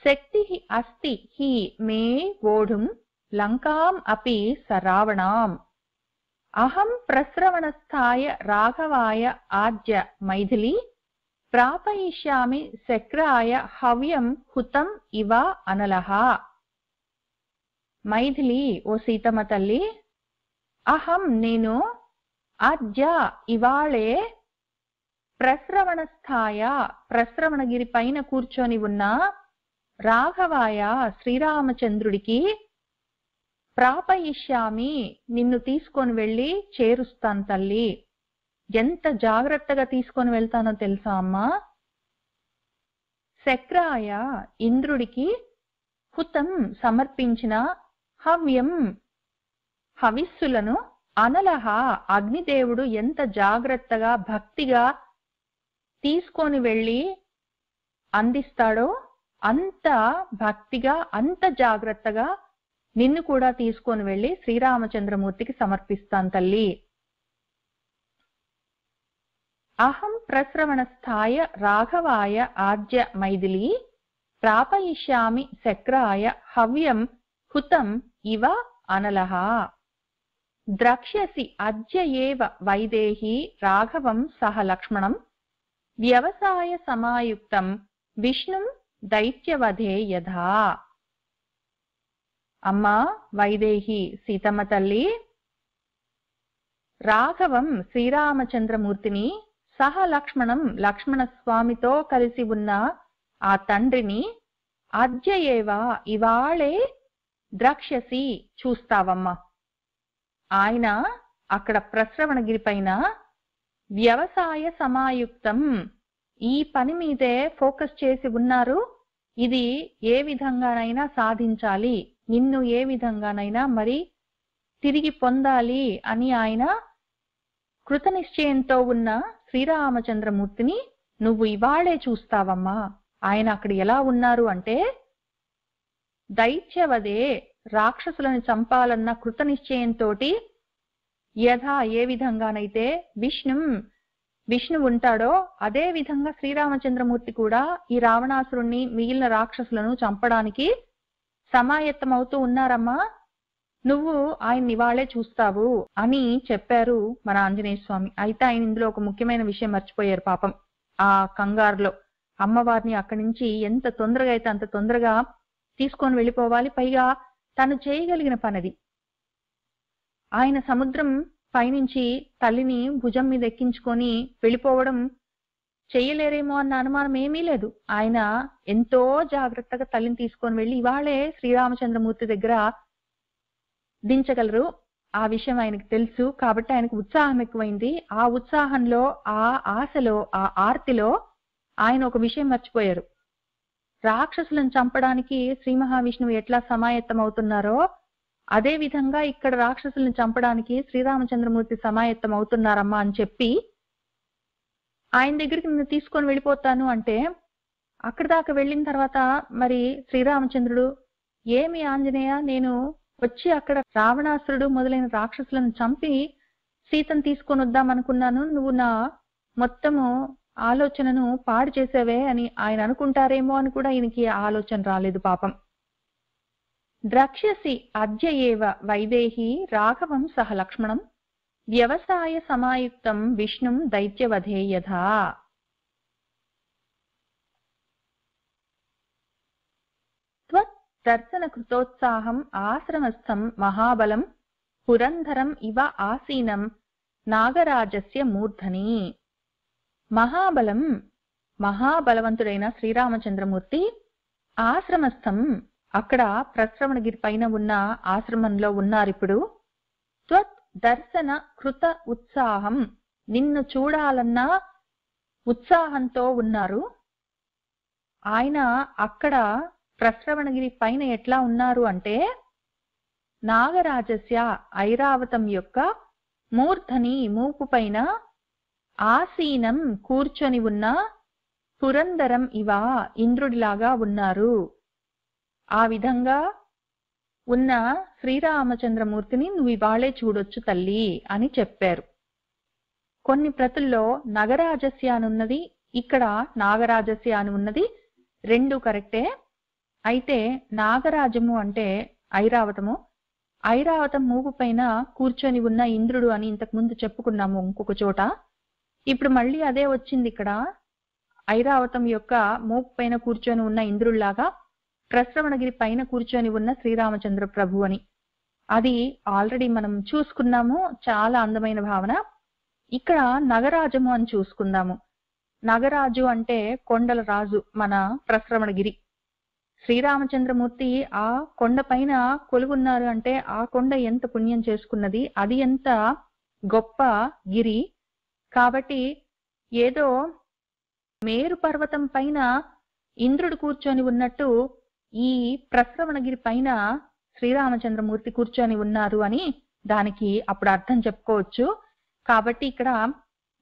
శక్తి అస్తి హి మే వోఢుం లంకాం అపి సరావణాం. అహం ప్రస్రవణస్థాయ రాఘవాయ ఆద్య మైథిలి ప్రాపయిష్యామి శక్రాయ హవ్యం హుతం ఇవ అనలః. మైథిలి, ఓ సీతమ్మ తల్లి, అహం నేను ఆద్య ఇవాళే ప్రస్రవణస్థాయ ప్రస్రవణగిరి పైన కూర్చొని ఉన్న రాఘవాయ శ్రీరామచంద్రుడికి ప్రాపయిష్యామి నిన్ను తీసుకొని వెళ్ళి చేరుస్తాను తల్లి. ఎంత జాగ్రత్తగా తీసుకొని వెళ్తానో తెలుసా అమ్మా. శక్రాయ ఇంద్రుడికి హుతం సమర్పించిన హవ్యం హవిస్సులను అనలహ అగ్నిదేవుడు ఎంత జాగ్రత్తగా భక్తిగా తీసుకొని వెళ్ళి అందిస్తాడో అంత భక్తిగా అంత జాగ్రత్తగా నిన్ను కూడా తీసుకొని వెళ్ళి శ్రీరామచంద్రమూర్తికి సమర్పిస్తాను తల్లి. అహం ప్రస్రవణస్థాయ రాఘవాయ ఆద్య మైథిలి ప్రాపయిష్యామి శక్రాయ హవ్యం హుతం ఇవ అనలః. ద్రక్ష్యసి అద్య ఏవ వైదేహి రాఘవం సహ లక్ష్మణం వ్యవసాయ సమాయుక్తం విష్ణుం దైత్యవధే యథా. అమ్మా వైదేహి సీతమ్మ తల్లి, రాఘవం శ్రీరామచంద్రమూర్తిని సహ లక్ష్మణం లక్ష్మణ స్వామితో కలిసి ఉన్న ఆ తండ్రిని అద్య ఏవ ఇవాళే ద్రక్ష్యసి చూస్తావమ్మా. ఆయన అక్కడ ప్రస్రవణగిరి పైన వ్యవసాయ సమాయుక్తం ఈ పని మీదే ఫోకస్ చేసి ఉన్నారు. ఇది ఏ విధంగానైనా సాధించాలి, నిన్ను ఏ విధంగానైనా మరి తిరిగి పొందాలి అని ఆయన కృతనిశ్చయంతో ఉన్న శ్రీరామచంద్రమూర్తిని నువ్వు ఇవాళే చూస్తావమ్మా. ఆయన అక్కడ ఎలా ఉన్నారు అంటే దైత్యవదే రాక్షసులను చంపాలన్న కృతనిశ్చయంతో యథా ఏ విధంగానైతే విష్ణు ఉంటాడో అదే విధంగా శ్రీరామచంద్రమూర్తి కూడా ఈ రావణాసురుణ్ణి మిగిలిన రాక్షసులను చంపడానికి సమాయత్తమవుతూ ఉన్నారమ్మా. నువ్వు ఆయన్ని ఇవాళే చూస్తావు అని చెప్పారు మన ఆంజనేయ స్వామి. అయితే ఆయన ఇందులో ఒక ముఖ్యమైన విషయం మర్చిపోయారు పాపం. ఆ కంగారులో అమ్మవారిని అక్కడి నుంచి ఎంత తొందరగా అయితే అంత తొందరగా తీసుకొని వెళ్ళిపోవాలి. పైగా తను చేయగలిగిన పనిది. ఆయన సముద్రం పైనుంచి తల్లిని భుజం మీద ఎక్కించుకొని వెళ్ళిపోవడం చెయ్యలేరేమో అన్న అనుమానం ఏమీ లేదు. ఆయన ఎంతో జాగ్రత్తగా తల్లిని తీసుకొని వెళ్ళి ఇవాళే శ్రీరామచంద్రమూర్తి దగ్గర దించగలరు. ఆ విషయం ఆయనకు తెలుసు కాబట్టి ఆయనకు ఉత్సాహం ఎక్కువైంది. ఆ ఉత్సాహంలో, ఆ ఆశలో, ఆ ఆర్తిలో ఆయన ఒక విషయం మర్చిపోయారు. రాక్షసులను చంపడానికి శ్రీ మహావిష్ణువు ఎట్లా సమాయత్తం అవుతున్నారో అదే విధంగా ఇక్కడ రాక్షసులను చంపడానికి శ్రీరామచంద్రమూర్తి సమాయత్తం అవుతున్నారమ్మా అని చెప్పి ఆయన దగ్గరికి నిన్ను తీసుకొని వెళ్ళిపోతాను అంటే అక్కడి దాకా వెళ్ళిన తర్వాత మరి శ్రీరామచంద్రుడు, ఏమి ఆంజనేయ, నేను వచ్చి అక్కడ రావణాసురుడు మొదలైన రాక్షసులను చంపి సీతను తీసుకొని వద్దామనుకున్నాను, నువ్వు నా మొత్తము ఆలోచనను పాడు చేసావే అని ఆయన అనుకుంటారేమో అని కూడా ఈయనకి ఆలోచన రాలేదు పాపం. ద్రక్ష్యసి అద్య ఏవ వైదేహి రాఘవం సహ లక్ష్మణం వ్యవసాయ సమాయుక్తం విష్ణుం దైత్యవధే యథా. త్వత్ దర్శన కృతోత్సాహం ఆశ్రమస్థం మహాబలం పురంధరం ఇవ ఆసీనం నాగరాజస్య మూర్ధని. మహాబలం, మహాబలవంతుడైన శ్రీరామచంద్రమూర్తి ఆశ్రమస్థం, అక్కడ ప్రశ్రవణగిరి పైన ఉన్న ఆశ్రమంలో ఉన్నారిప్పుడు. త్వత్ దర్శన కృత ఉత్సాహం, నిన్ను చూడాలన్న ఉత్సాహంతో ఉన్నారు. ఆయన అక్కడ ప్రశ్రవణగిరి పైన ఎట్లా ఉన్నారు అంటే నాగరాజస్య ఐరావతం యొక్క మూర్ధని మూపు పైన ఆసీనం కూర్చొని ఉన్న పురందరం ఇవ ఇంద్రుడిలాగా ఉన్నారు. ఆ విధంగా ఉన్న శ్రీరామచంద్రమూర్తిని నువ్వు ఇవాళే చూడొచ్చు తల్లి అని చెప్పారు. కొన్ని ప్రతుల్లో నగరాజస్య అని ఉన్నది, ఇక్కడ నాగరాజస్య అని ఉన్నది, రెండు కరెక్టే. అయితే నాగరాజము అంటే ఐరావతము, ఐరావతం మూపు పైన కూర్చొని ఉన్న ఇంద్రుడు అని ఇంతకు ముందు చెప్పుకున్నాము ఇంకొక చోట. ఇప్పుడు మళ్ళీ అదే వచ్చింది ఇక్కడ, ఐరావతం యొక్క మూపు పైన కూర్చొని ఉన్న ఇంద్రుడిలాగా ప్రశ్రవణగిరి పైన కూర్చొని ఉన్న శ్రీరామచంద్ర ప్రభు అని. అది ఆల్రెడీ మనం చూసుకున్నాము, చాలా అందమైన భావన. ఇక్కడ నగరాజము అని చూసుకుందాము. నగరాజు అంటే కొండల రాజు మన ప్రశ్రవణగిరి. శ్రీరామచంద్రమూర్తి ఆ కొండ పైన కొలువున్నారు అంటే ఆ కొండ ఎంత పుణ్యం చేసుకున్నది, అది ఎంత గొప్ప గిరి. కాబట్టి ఏదో మేరు పర్వతం పైన ఇంద్రుడు కూర్చొని ఉన్నట్టు ఈ ప్రశ్రవణగిరి పైన శ్రీరామచంద్రమూర్తి కూర్చొని ఉన్నారు అని దానికి అప్పుడు అర్థం చెప్పుకోవచ్చు. కాబట్టి ఇక్కడ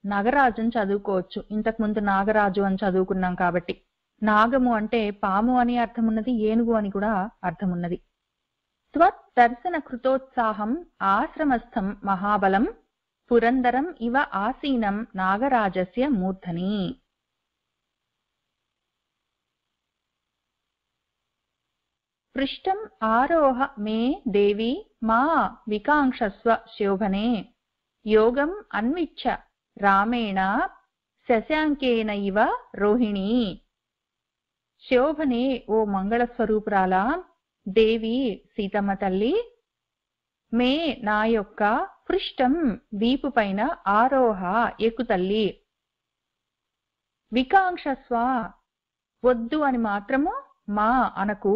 నగరాజు అని చదువుకోవచ్చు. ఇంతకు ముందు నాగరాజు అని చదువుకున్నాం కాబట్టి. నాగము అంటే పాము అని అర్థం ఉన్నది, ఏనుగు అని కూడా అర్థం ఉన్నది. త్వత్ దర్శన కృతోత్సాహం ఆశ్రమస్థం మహాబలం పురందరం ఇవ ఆసీనం నాగరాజస్య మూర్ధని. పృష్టం ఆరోహ మే దేవి మా వికాంక్షస్వ శోభనే యోగం అన్విచ్చ రామేణ శశాంకేన ఇవ రోహిణి. శోభనే, ఓ మంగళస్వరూపురాల దేవి సీతమ్మ తల్లి, మే నా యొక్క పృష్టం వీపు పైన ఆరోహ ఎక్కు తల్లి, వికాంక్షస్వ వద్దు అని మాత్రము మా అనకు,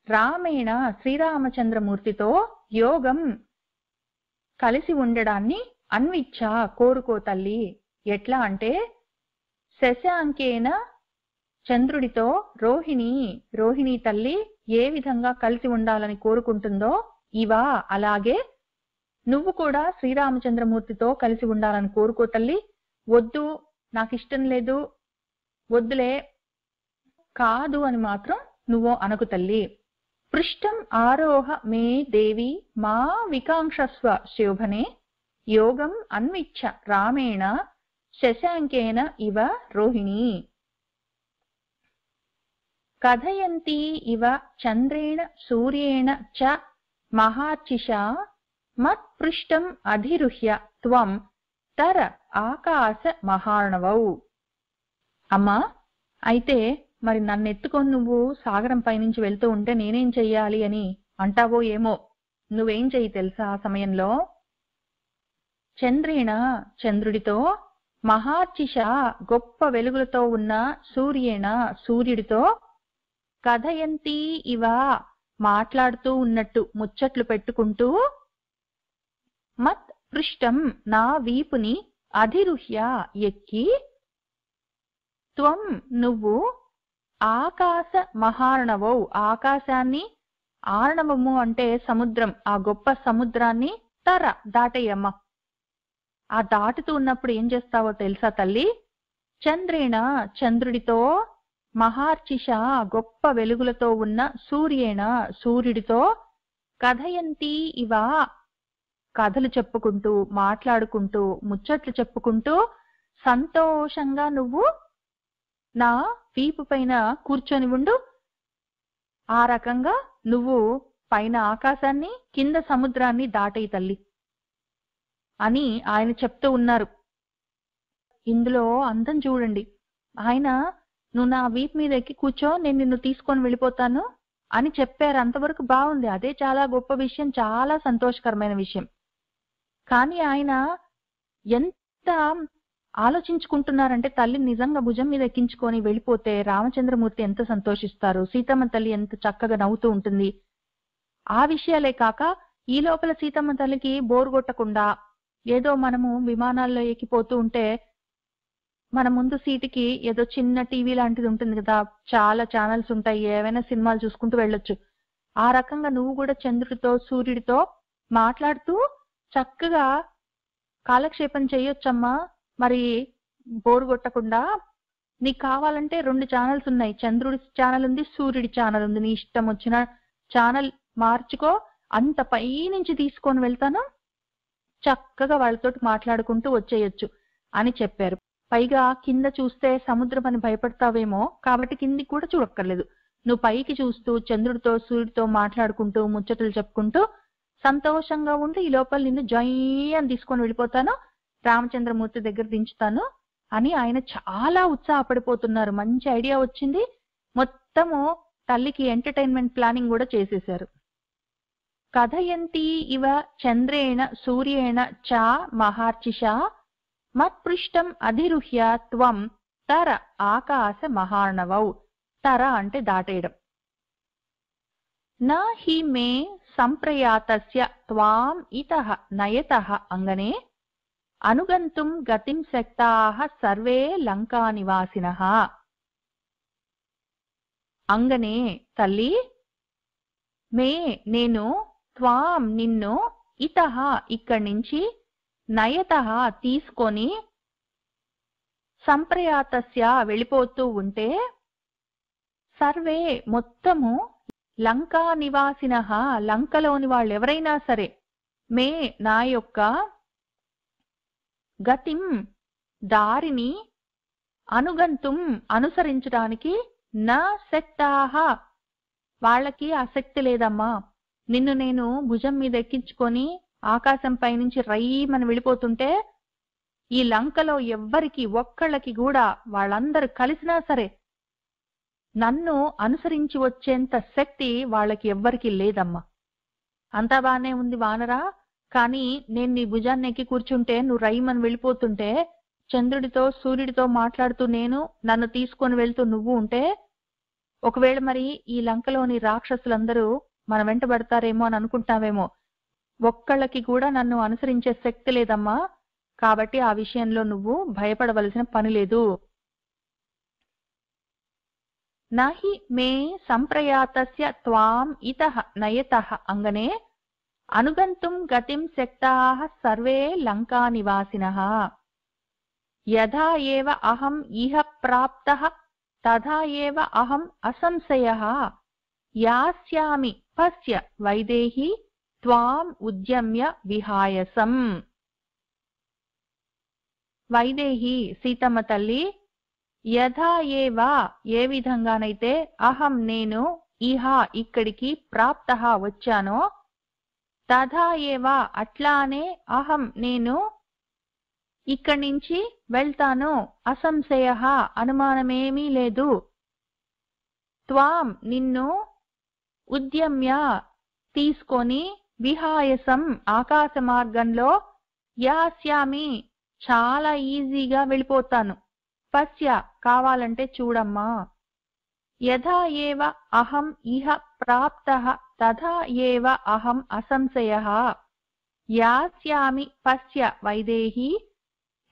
రామేణ శ్రీరామచంద్రమూర్తితో యోగం కలిసి ఉండడాన్ని అన్విచ్చ కోరుకో తల్లి. ఎట్లా అంటే శశాంకేన చంద్రుడితో రోహిణి, రోహిణి తల్లి ఏ విధంగా కలిసి ఉండాలని కోరుకుంటుందో ఇవా అలాగే నువ్వు కూడా శ్రీరామచంద్రమూర్తితో కలిసి ఉండాలని కోరుకో తల్లి. వద్దు నాకు ఇష్టం లేదు, వద్దులే, కాదు అని మాత్రం నువ్వు అనకు తల్లి. పృష్టం ఆరోహ మే దేవి మా వికాంక్షస్వ శోభనే యోగం అన్విచ్చ రామేణ శశాంకేన ఇవ రోహిణి. కథయంతి ఇవ చంద్రేణ సూర్యేణ చ మహార్చిషా మత్పృష్టం అధిరుహ్య త్వం తర ఆకాశ మహార్ణవౌ. అమ్మా, అయితే మరి నన్నెత్తుకొని నువ్వు సాగరం పైనుంచి వెళ్తూ ఉంటే నేనేం చెయ్యాలి అని అంటావో ఏమో. నువ్వేం చెయ్యి తెలుసా ఆ సమయంలో? చంద్రేణ చంద్రుడితో, మహార్చిష గొప్ప వెలుగులతో ఉన్న సూర్యేణ సూర్యుడితో, కథయంతి ఇవ మాట్లాడుతూ ఉన్నట్టు ముచ్చట్లు పెట్టుకుంటూ, మత్ పృష్టం నా వీపుని అధిరుహ్య ఎక్కి, త్వం నువ్వు ఆకాశ మహార్ణవౌ ఆకాశాన్ని, ఆర్ణవము అంటే సముద్రం, ఆ గొప్ప సముద్రాన్ని తర దాటేయమ్మ. ఆ దాటుతూ ఉన్నప్పుడు ఏం చేస్తావో తెలుసా తల్లి? చంద్రేణ చంద్రుడితో, మహార్చిష గొప్ప వెలుగులతో ఉన్న సూర్యేణ సూర్యుడితో, కథయంతి ఇవ కథలు చెప్పుకుంటూ, మాట్లాడుకుంటూ, ముచ్చట్లు చెప్పుకుంటూ సంతోషంగా నువ్వు నా వీపు పైన కూర్చొని ఉండు. ఆ రకంగా నువ్వు పైన ఆకాశాన్ని, కింద సముద్రాన్ని దాటేయి తల్లి అని ఆయన చెప్తూ ఉన్నారు. ఇందులో అందం చూడండి. ఆయన నువ్వు నా వీపు మీద ఎక్కి కూర్చో, నేను నిన్ను తీసుకొని వెళ్ళిపోతాను అని చెప్పారు. అంతవరకు బాగుంది. అదే చాలా గొప్ప విషయం, చాలా సంతోషకరమైన విషయం. కానీ ఆయన ఎంత ఆలోచించుకుంటున్నారంటే, తల్లి నిజంగా భుజం మీద ఎక్కించుకొని వెళ్ళిపోతే రామచంద్రమూర్తి ఎంత సంతోషిస్తారు, సీతమ్మ తల్లి ఎంత చక్కగా నవ్వుతూ ఉంటుంది. ఆ విషయాలే కాక ఈ లోపల సీతమ్మ తల్లికి బోరు కొట్టకుండా, ఏదో మనము విమానాల్లో ఎక్కిపోతూ ఉంటే మన ముందు సీటుకి ఏదో చిన్న టీవీ లాంటిది ఉంటుంది కదా, చాలా ఛానల్స్ ఉంటాయి, ఏవైనా సినిమాలు చూసుకుంటూ వెళ్ళొచ్చు. ఆ రకంగా నువ్వు కూడా చంద్రుడితో, సూర్యుడితో మాట్లాడుతూ చక్కగా కాలక్షేపం చేయొచ్చమ్మా. మరి బోరు కొట్టకుండా నీకు కావాలంటే 2 ఛానల్స్ ఉన్నాయి. చంద్రుడి ఛానల్ ఉంది, సూర్యుడి ఛానల్ ఉంది. నీ ఇష్టం వచ్చిన ఛానల్ మార్చుకో, అంత పై నుంచి తీసుకొని వెళ్తాను, చక్కగా వాళ్ళతోటి మాట్లాడుకుంటూ వచ్చేయొచ్చు అని చెప్పారు. పైగా కింద చూస్తే సముద్రం అని భయపడతావేమో, కాబట్టి కిందికి కూడా చూడక్కర్లేదు. నువ్వు పైకి చూస్తూ చంద్రుడితో, సూర్యుడితో మాట్లాడుకుంటూ, ముచ్చటలు చెప్పుకుంటూ సంతోషంగా ఉండి, ఈ లోపల నిన్ను అని తీసుకొని వెళ్ళిపోతాను, రామచంద్రమూర్తి దగ్గర దించుతాను అని ఆయన చాలా ఉత్సాహపడిపోతున్నారు. మంచి ఐడియా వచ్చింది. మొత్తము తల్లికి ఎంటర్టైన్మెంట్ ప్లానింగ్ కూడా చేసేశారు. కథయంతి ఇవ చంద్రేణ సూర్యేణ చ మహార్చిష మత్పృష్టం అధిరుహ్య త్వం తర ఆకాశ మహార్ణవౌ. తర అంటే దాటేయడం. నా హి మే సంప్రయాతస్య త్వాం ఇతః నయతః అంగనే అనుగంతుం గతిం శక్తాః సర్వే లంకా నివాసినః. అంగనే తల్లి, మే నేను, త్వాం నిన్ను, ఇతః ఇక్కడి నుంచి, నయతః తీసుకొని, సంప్రయాతస్య వెళ్ళిపోతూ ఉంటే, సర్వే మొత్తము, లంకా నివాసినః లంకలోని వాళ్ళు ఎవరైనా సరే, మే నా యొక్క, గతిం దారిని, అనుగంతుం అనుసరించడానికి, నా శక్తాః వాళ్ళకి ఆసక్తి లేదమ్మా. నిన్ను నేను భుజం మీద ఎక్కించుకొని ఆకాశం పైనుంచి రైమని వెళ్ళిపోతుంటే ఈ లంకలో ఎవ్వరికి ఒక్కళ్ళకి కూడా వాళ్ళందరూ కలిసినా సరే నన్ను అనుసరించి వచ్చేంత శక్తి వాళ్ళకి ఎవ్వరికి లేదమ్మా. అంతా బానే ఉంది వానరా, కానీ నేను నీ భుజాన్ని ఎక్కి కూర్చుంటే, నువ్వు రైమని వెళ్ళిపోతుంటే, చంద్రుడితో సూర్యుడితో మాట్లాడుతూ నేను, నన్ను తీసుకొని వెళ్తూ నువ్వు ఉంటే, ఒకవేళ మరి ఈ లంకలోని రాక్షసులందరూ మన వెంట పడతారేమో అని అనుకుంటావేమో. ఒక్కళ్ళకి కూడా నన్ను అనుసరించే శక్తి లేదమ్మా. కాబట్టి ఆ విషయంలో నువ్వు భయపడవలసిన పని లేదు. నహి మే సంప్రయాతస్య త్వాం ఇతః నయతః అంగనే అనుగంతుం గతిం శక్తాః సర్వే లంకా నివాసినః. యథా ఏవ అహం ఇహ ప్రాప్తః తథా ఏవ అహం అసంశయః యాస్యామి పశ్య వైదేహి త్వాం ఉద్యమ్య విహాయసం. వైదేహి సీతమ్మ తల్లి, యథా ఏవ ఏ విధంగానైతే, అహం నేను, ఇహ ఇక్కడికి, ప్రాప్తః వచ్చానో, తథా ఏవ అట్లానే, అహం నేను ఇక్కడి నుంచి వెళ్తాను, అసంశయః అనుమానమేమీ లేదు, త్వాం నిన్ను, ఉద్యమ్య తీసుకొని, విహాయసం ఆకాశ మార్గంలో, యాస్యామి చాలా ఈజీగా వెళ్ళిపోతాను, పశ్య కావాలంటే చూడమ్మా, యథా ఏవ అహం ఇహ ప్రాప్తః తథా ఏవ అహం అసంశయః యాస్యామి పశ్య వైదేహి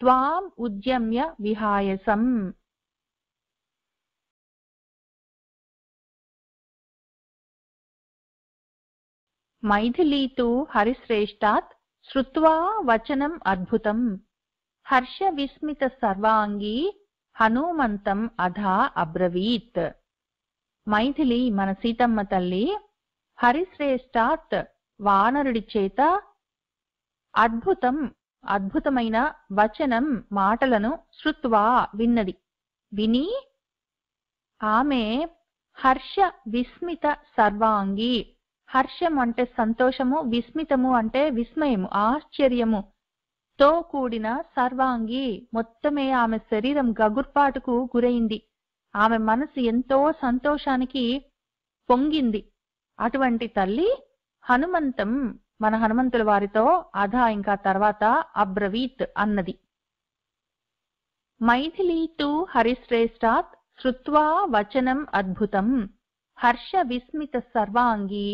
త్వాం ఉద్యమ్య విహాయసం. మైథిలీ తు హరిశ్రేష్టాత్ శ్రుత్వా వచనం అద్భుతం హర్ష విస్మిత సర్వాంగీ హనుమంతం అధా అబ్రవీత్. మైథిలి మన సీతమ్మ తల్లి హరిశ్రేష్ఠాత్ వానరుడి చేత అద్భుతమైన వచనం మాటలను శ్రుత్వా విన్నది. విని ఆమె హర్ష విస్మిత సర్వాంగి, హర్షం అంటే సంతోషము, విస్మితము అంటే విస్మయము, ఆశ్చర్యము తో కూడిన సర్వాంగి, మొత్తమే ఆమె శరీరం గగుర్పాటుకు గురైంది. ఆమె మనసు ఎంతో సంతోషానికి పొంగింది. అటువంటి తల్లి హనుమంతం మన హనుమంతుల వారితో అధా ఇంకా తర్వాత అబ్రవీత్ అన్నది. మైథిలి తు హరిశ్రేష్ఠాత్ శ్రుత్వా వచనం అద్భుతం హర్ష విస్మిత సర్వాంగి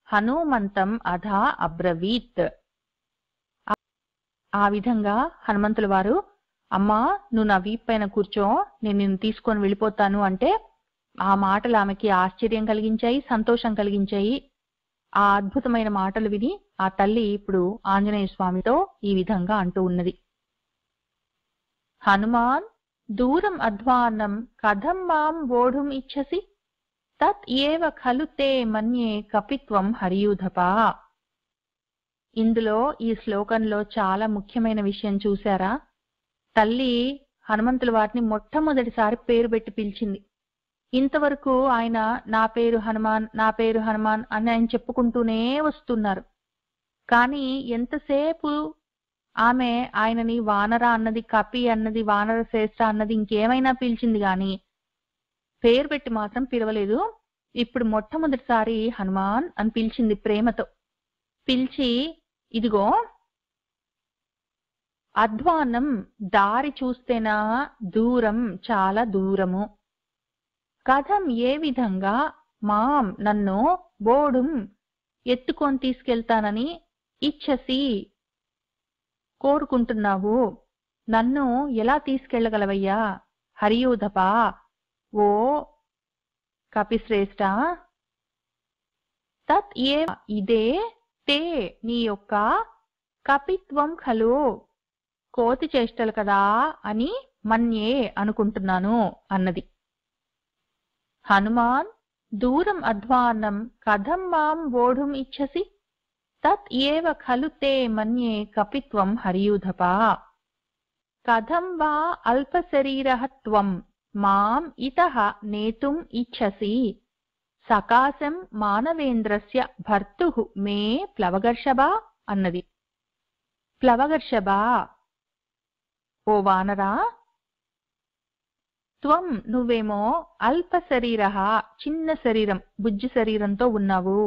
హనుమంతం అధా అబ్రవీత్. ఆ విధంగా హనుమంతుల వారు, అమ్మా నువ్వు నా వీపు పైన కూర్చో, నేను నిన్ను తీసుకొని వెళ్ళిపోతాను అంటే ఆ మాటలు ఆమెకి ఆశ్చర్యం కలిగించాయి, సంతోషం కలిగించాయి. ఆ అద్భుతమైన మాటలు విని ఆ తల్లి ఇప్పుడు ఆంజనేయ స్వామితో ఈ విధంగా అంటూ ఉన్నది. హనుమాన్ దూరం అధ్వాన్నం కథం మాం వోఢుం ఇచ్చసి తత్ ఏవ ఖలు తే మన్యే కపిత్వం హరియూధపా. ఇందులో ఈ శ్లోకంలో చాలా ముఖ్యమైన విషయం చూశారా? తల్లి హనుమంతుల వారిని మొట్టమొదటిసారి పేరు పెట్టి పిలిచింది. ఇంతవరకు ఆయన నా పేరు హనుమాన్, నా పేరు హనుమాన్ అని ఆయన చెప్పుకుంటూనే వస్తున్నారు. కానీ ఎంతసేపు ఆమె ఆయనని వానర అన్నది, కపి అన్నది, వానర శ్రేష్ఠ అన్నది, ఇంకేమైనా పిలిచింది గాని పేరు పెట్టి మాత్రం పిలవలేదు. ఇప్పుడు మొట్టమొదటిసారి హనుమాన్ అని పిలిచింది ప్రేమతో. పిలిచి ఇదిగో అధ్వానం దారి చూస్తేనా దూరం, చాలా దూరము, కథం ఏ విధంగా, మాం నన్ను, బోడుం ఎత్తుకొని తీసుకెళ్తానని, ఇచ్చసి కోరుకుంటున్నావు, నన్ను ఎలా తీసుకెళ్లగలవయ్యా, హరియూధపా ఓ కపిశ్రేష్ఠ, తత్ ఏ ఇదే, తే నీ యొక్క, కపిత్వం ఖలు కోతి చేష్టలు కదా అని, మన్యే అనుకుంటున్నాను అన్నది. హనుమాన్ దూరం అధ్వాన్నం కథం మాం వోఢుం ఇచ్చసి తత్ ఏవ ఖలు తే మన్యే కపిత్వం హరియూధపా. కథం వా అల్పశరీరః త్వం మాం ఇతః నేతుం ఇచ్చసి సకాశం మానవేంద్రస్య భర్తుః మే ప్లవగర్షభా అన్నది. ప్లవగర్షభా ఓ వానరా, త్వం నువ్వేమో అల్ప శరీరః చిన్న శరీరం, బుజ్జి శరీరంతో ఉన్నావు,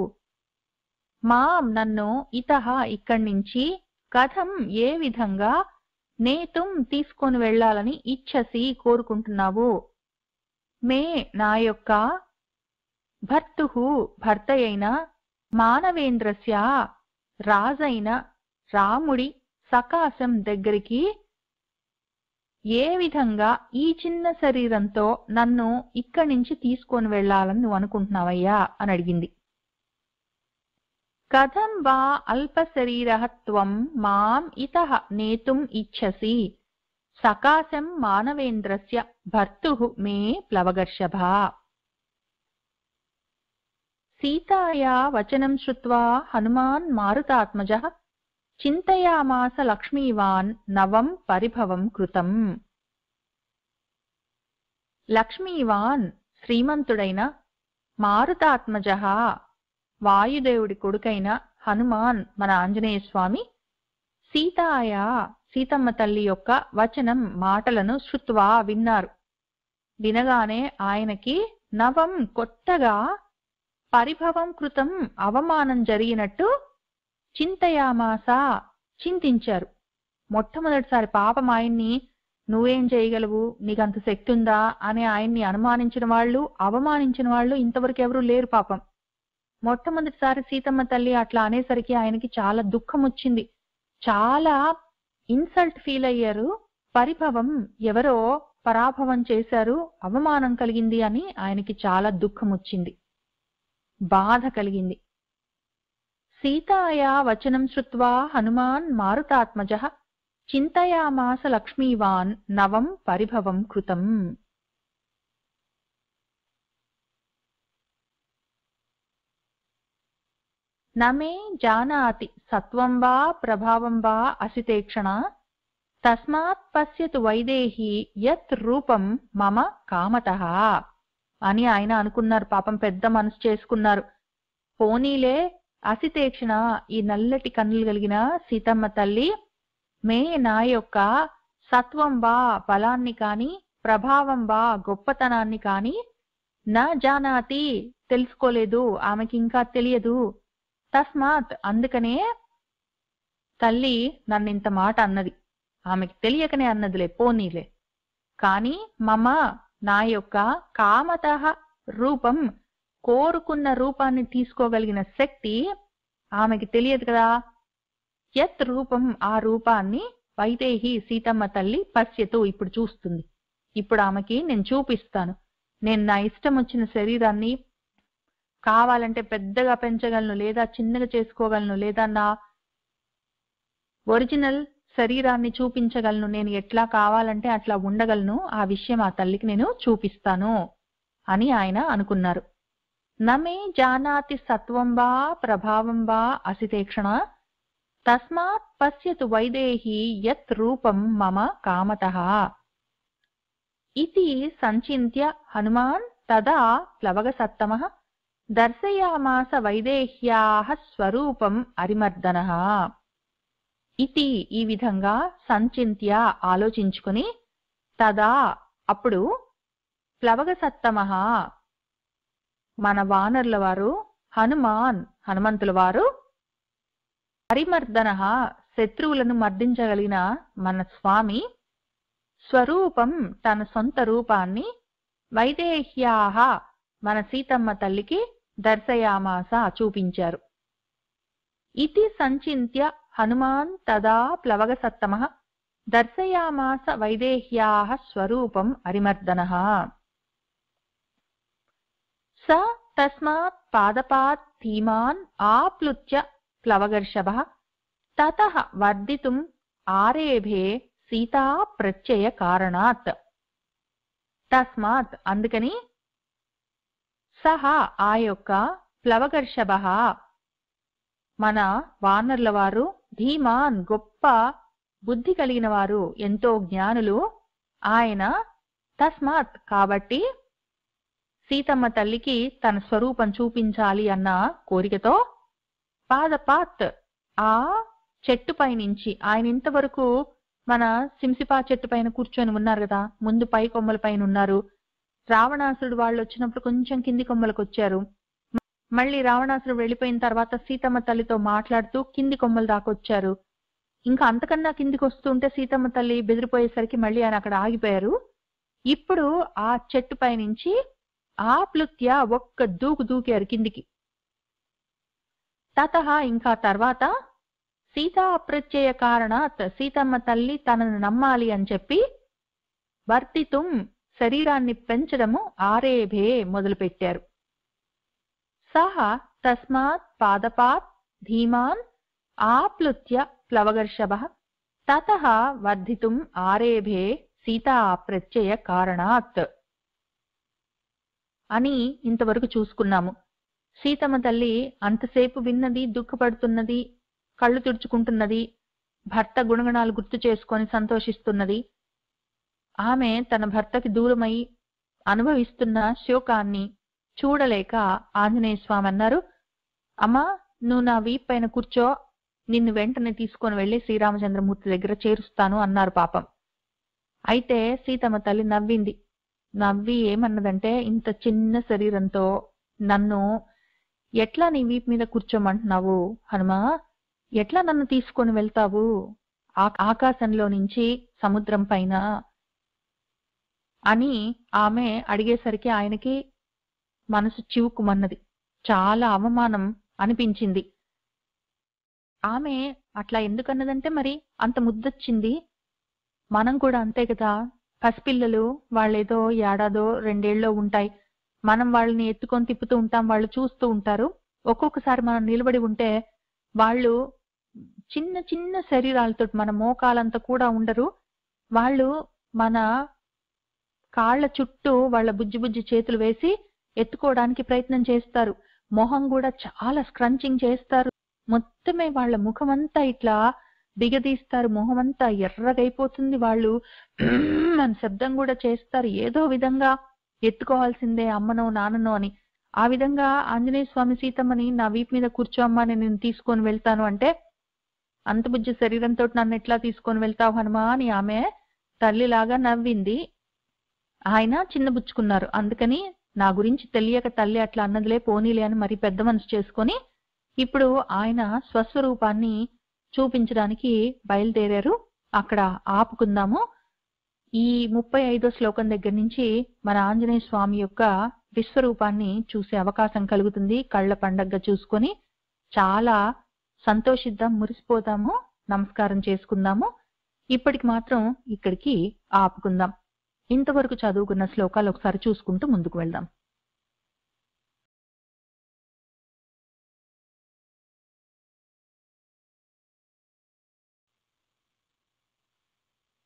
మాం నన్ను, ఇతః ఇక్కడి నుంచి, కథం ఏ విధంగా, నేతుం తీసుకొని వెళ్లాలని, ఇచ్చసి కోరుకుంటున్నావు, మే నా యొక్క, భర్తుః భర్త అయిన, మానవేంద్రస్య రాజైన రాముడి, సకాశం దగ్గరికి ఏ విధంగా ఈ చిన్న శరీరంతో నన్ను ఇక్కడి నుంచి తీసుకొని వెళ్లాలని నువ్వు అనుకుంటున్నావయ్యా అని అడిగింది. కథం వా అల్ప శరీరః త్వం మాం ఇతః నేతుం ఇచ్చసి సకాశం మానవేంద్రస్య భర్తుః మే ప్లవగర్షభా. సీతాయా వచనం శ్రుత్వా హనుమాన్ మారుతాత్మజః చింతయామాస లక్ష్మీవాన్ నవం పరిభవం కృతం. లక్ష్మీవాన్ శ్రీమంతుడైన, మారుతాత్మజః వాయుదేవుడి కొడుకైన హనుమాన్ మన ఆంజనేయ స్వామి, సీతాయా సీతమ్మ తల్లి యొక్క వచనం మాటలను శ్రుత్వా విన్నారు. వినగానే ఆయనకి నవం కొత్తగా, పరిభవం కృతం అవమానం జరిగినట్టు, చింతయామాస చింతించారు. మొట్టమొదటిసారి పాపం ఆయన్ని, నువ్వేం చేయగలవు, నీకంత శక్తి ఉందా అని ఆయన్ని అనుమానించిన వాళ్ళు, అవమానించిన వాళ్ళు ఇంతవరకు ఎవరూ లేరు పాపం. మొట్టమొదటిసారి సీతమ్మ తల్లి అట్లా అనేసరికి ఆయనకి చాలా దుఃఖం వచ్చింది, చాలా ఇన్సల్ట్ ఫీల్ అయ్యారు. పరిభవం, ఎవరో పరాభవం చేశారు, అవమానం కలిగింది అని ఆయనకి చాలా దుఃఖం వచ్చింది, బాధ కలిగింది. సీతాయా వచనం శ్రుత్వా హనుమాన్ మారుతాత్మజః చింతయామాస లక్ష్మీవాన్ నవం పరిభవం కృతం. నమే జానాతి సత్వం వా ప్రభావం వా అసితేక్షణ తస్మాత్ పశ్యతు వైదేహి యత్ రూపం మమ కామతః అని ఆయన అనుకున్నారు. పాపం పెద్ద మనసు చేసుకున్నారు. పోనీలే అసితేక్షణ, ఈ నల్లటి కన్నులు కలిగిన సీతమ్మ తల్లి మే నా యొక్క సత్వం వా బలాన్ని కాని ప్రభావం వా గొప్పతనాన్ని కాని నా జానాతి తెలుసుకోలేదు, ఆమెకి ఇంకా తెలియదు. తస్మాత్ అందుకనే తల్లి నన్నింత మాట అన్నది, ఆమెకి తెలియకనే అన్నదిలే పోనీలే. కాని మమ నా యొక్క కామతః రూపం కోరుకున్న రూపాన్ని తీసుకోగలిగిన శక్తి ఆమెకి తెలియదు కదా. యత్ రూపం ఆ రూపాన్ని వైదేహి సీతమ్మ తల్లి పశ్యతు ఇప్పుడు చూస్తుంది. ఇప్పుడు ఆమెకి నేను చూపిస్తాను. నేను నా ఇష్టం వచ్చిన శరీరాన్ని కావాలంటే పెద్దగా పెంచగలను, లేదా చిన్నగా చేసుకోగలను, లేదా నా ఒరిజినల్ శరీరాన్ని చూపించగలను, నేను ఎట్లా కావాలంటే అట్లా ఉండగలను, ఆ విషయం ఆ తల్లికి నేను చూపిస్తాను అని ఆయన అనుకున్నారు. నమే జానాతి సత్వం వా ప్రభావం వా అసితేక్షణ తస్మాత్ పశ్యతు వైదేహి యత్ రూపం మమ కామతః ఇతి సంచింత్య హనుమాన్ తదా ప్లవగసత్తమః దర్శయామాస వైదేహ్యాః స్వరూపం అరిమర్దనః. ఇతి ఈ విధంగా సంచింత్య ఆలోచించుకుని తదా అప్పుడు ప్లవగసత్తమః మన వానరుల వారు హనుమాన్ హనుమంతుల వారు అరిమర్దనః శత్రువులను మర్దించగలిగిన మన స్వామి స్వరూపం తన సొంత రూపాన్ని వైదేహ్యాః మన సీతమ్మ తల్లికి దర్శయామాస చూపించారు. ఇతి సంచింత్య హనుమాన్ తదా ప్లవగసత్తమః దర్శయామాస వైదేహ్యాః స్వరూపం అరిమర్దనః. స తస్మాత్ పాదపాత్ ధీమాన్ ఆప్లుత్య ప్లవగర్షభః తతః వర్ధితుం ఆరేభే సీతా ప్రత్యయ కారణాత్. తస్మాత్ అందుకని సహ ఆ యొక్క ప్లవగర్షభః మన వానరుల వారు ధీమాన్ గొప్ప బుద్ధి కలిగిన వారు, ఎంతో జ్ఞానులు ఆయన. తస్మాత్ కాబట్టి సీతమ్మ తల్లికి తన స్వరూపం చూపించాలి అన్న కోరికతో పాదపాత్ ఆ చెట్టుపై నుంచి, ఆయన ఇంతవరకు మన సింసిపా చెట్టు పైన కూర్చొని ఉన్నారు కదా, ముందు పై కొమ్మల పైన ఉన్నారు. రావణాసురుడు వాళ్ళు వచ్చినప్పుడు కొంచెం కింది కొమ్మలకు వచ్చారు. మళ్ళీ రావణాసురుడు వెళ్ళిపోయిన తర్వాత సీతమ్మ తల్లితో మాట్లాడుతూ కింది కొమ్మల దాకా వచ్చారు. ఇంకా అంతకన్నా కిందికి వస్తుంటే సీతమ్మ తల్లి బెదిరిపోయేసరికి మళ్ళీ ఆయన అక్కడ ఆగిపోయారు. ఇప్పుడు ఆ చెట్టు పై నుంచి ఆప్లుత్య ఒక్క దూకు దూకారు కిందికి. తతః ఇంకా తర్వాత సీతా అప్రత్యయ కారణాత్ సీతమ్మ తల్లి తనను నమ్మాలి అని చెప్పి వర్తితుం శరీరాన్ని పెంచడము ఆరేభే మొదలుపెట్టారు. సహ తస్మాత్ పాదపాత్ ధీమాన్ ఆప్లుత్య ప్లవగర్షభః తతః వర్ధితుం ఆరేభే సీతా ప్రత్యయ కారణాత్ అని ఇంతవరకు చూసుకున్నాము. సీతమ్మ తల్లి అంతసేపు విన్నది, దుఃఖపడుతున్నది, కళ్ళు తుడుచుకుంటున్నది, భర్త గుణగణాలు గుర్తు చేసుకొని సంతోషిస్తున్నది. ఆమె తన భర్తకి దూరమై అనుభవిస్తున్న శోకాన్ని చూడలేక ఆంజనేయ స్వామి అన్నారు, అమ్మా నువ్వు నా వీపు పైన కూర్చో, నిన్ను వెంటనే తీసుకొని వెళ్లి శ్రీరామచంద్రమూర్తి దగ్గర చేరుస్తాను అన్నారు పాపం. అయితే సీతమ్మ తల్లి నవ్వింది. నవ్వి ఏమన్నదంటే, ఇంత చిన్న శరీరంతో నన్ను ఎట్లా నీ వీపు మీద కూర్చోమంటున్నావు హనుమా, ఎట్లా నన్ను తీసుకొని వెళ్తావు ఆకాశంలో నుంచి సముద్రం పైన అని ఆమె అడిగేసరికి ఆయనకి మనసు చివుకుమన్నది. చాలా అవమానం అనిపించింది. ఆమె అట్లా ఎందుకన్నదంటే, మరి అంత ముద్దొచ్చింది, మనం కూడా అంతే కదా, పసిపిల్లలు వాళ్ళేదో ఏడాదో రెండేళ్ళో ఉంటాయి, మనం వాళ్ళని ఎత్తుకొని తిప్పుతూ ఉంటాం, వాళ్ళు చూస్తూ ఉంటారు. ఒక్కొక్కసారి మనం నిలబడి ఉంటే వాళ్ళు చిన్న చిన్న శరీరాలతో, మన మోకాలంతా కూడా ఉండరు. వాళ్ళు మన కాళ్ళ చుట్టూ వాళ్ళ బుజ్జి బుజ్జి చేతులు వేసి ఎత్తుకోవడానికి ప్రయత్నం చేస్తారు. మొహం కూడా చాలా స్క్రంచింగ్ చేస్తారు. మొత్తమే వాళ్ళ ముఖమంతా ఇట్లా బిగదీస్తారు. మొహమంతా ఎర్రగైపోతుంది. వాళ్ళు అని శబ్దం కూడా చేస్తారు. ఏదో విధంగా ఎత్తుకోవాల్సిందే అమ్మనో నాన్ననో అని. ఆ విధంగా ఆంజనేయ స్వామి సీతమ్మని నా వీపు మీద కూర్చోమ్మా, నేను తీసుకొని వెళ్తాను అంటే, అంత బుజ్జి శరీరంతో నన్ను ఎట్లా తీసుకొని వెళ్తావు హనుమా అని ఆమె తల్లిలాగా నవ్వింది. ఆయన చిన్నబుచ్చుకున్నారు. అందుకని నా గురించి తెలియక తల్లి అట్లా అన్నదిలే, పోనీలే అని మరి పెద్ద మనసు చేసుకొని ఇప్పుడు ఆయన స్వస్వరూపాన్ని చూపించడానికి బయలుదేరారు. అక్కడ ఆపుకుందాము. ఈ 35వ శ్లోకం దగ్గర నుంచి మన ఆంజనేయ స్వామి యొక్క విశ్వరూపాన్ని చూసే అవకాశం కలుగుతుంది. కళ్ళ పండగగా చూసుకొని చాలా సంతోషిద్దాం, మురిసిపోదాము, నమస్కారం చేసుకుందాము. ఇప్పటికి మాత్రం ఇక్కడికి ఆపుకుందాం. ఇంతవరకు చదువుకున్న శ్లోకాలు ఒకసారి చూసుకుంటూ ముందుకు వెళ్దాం.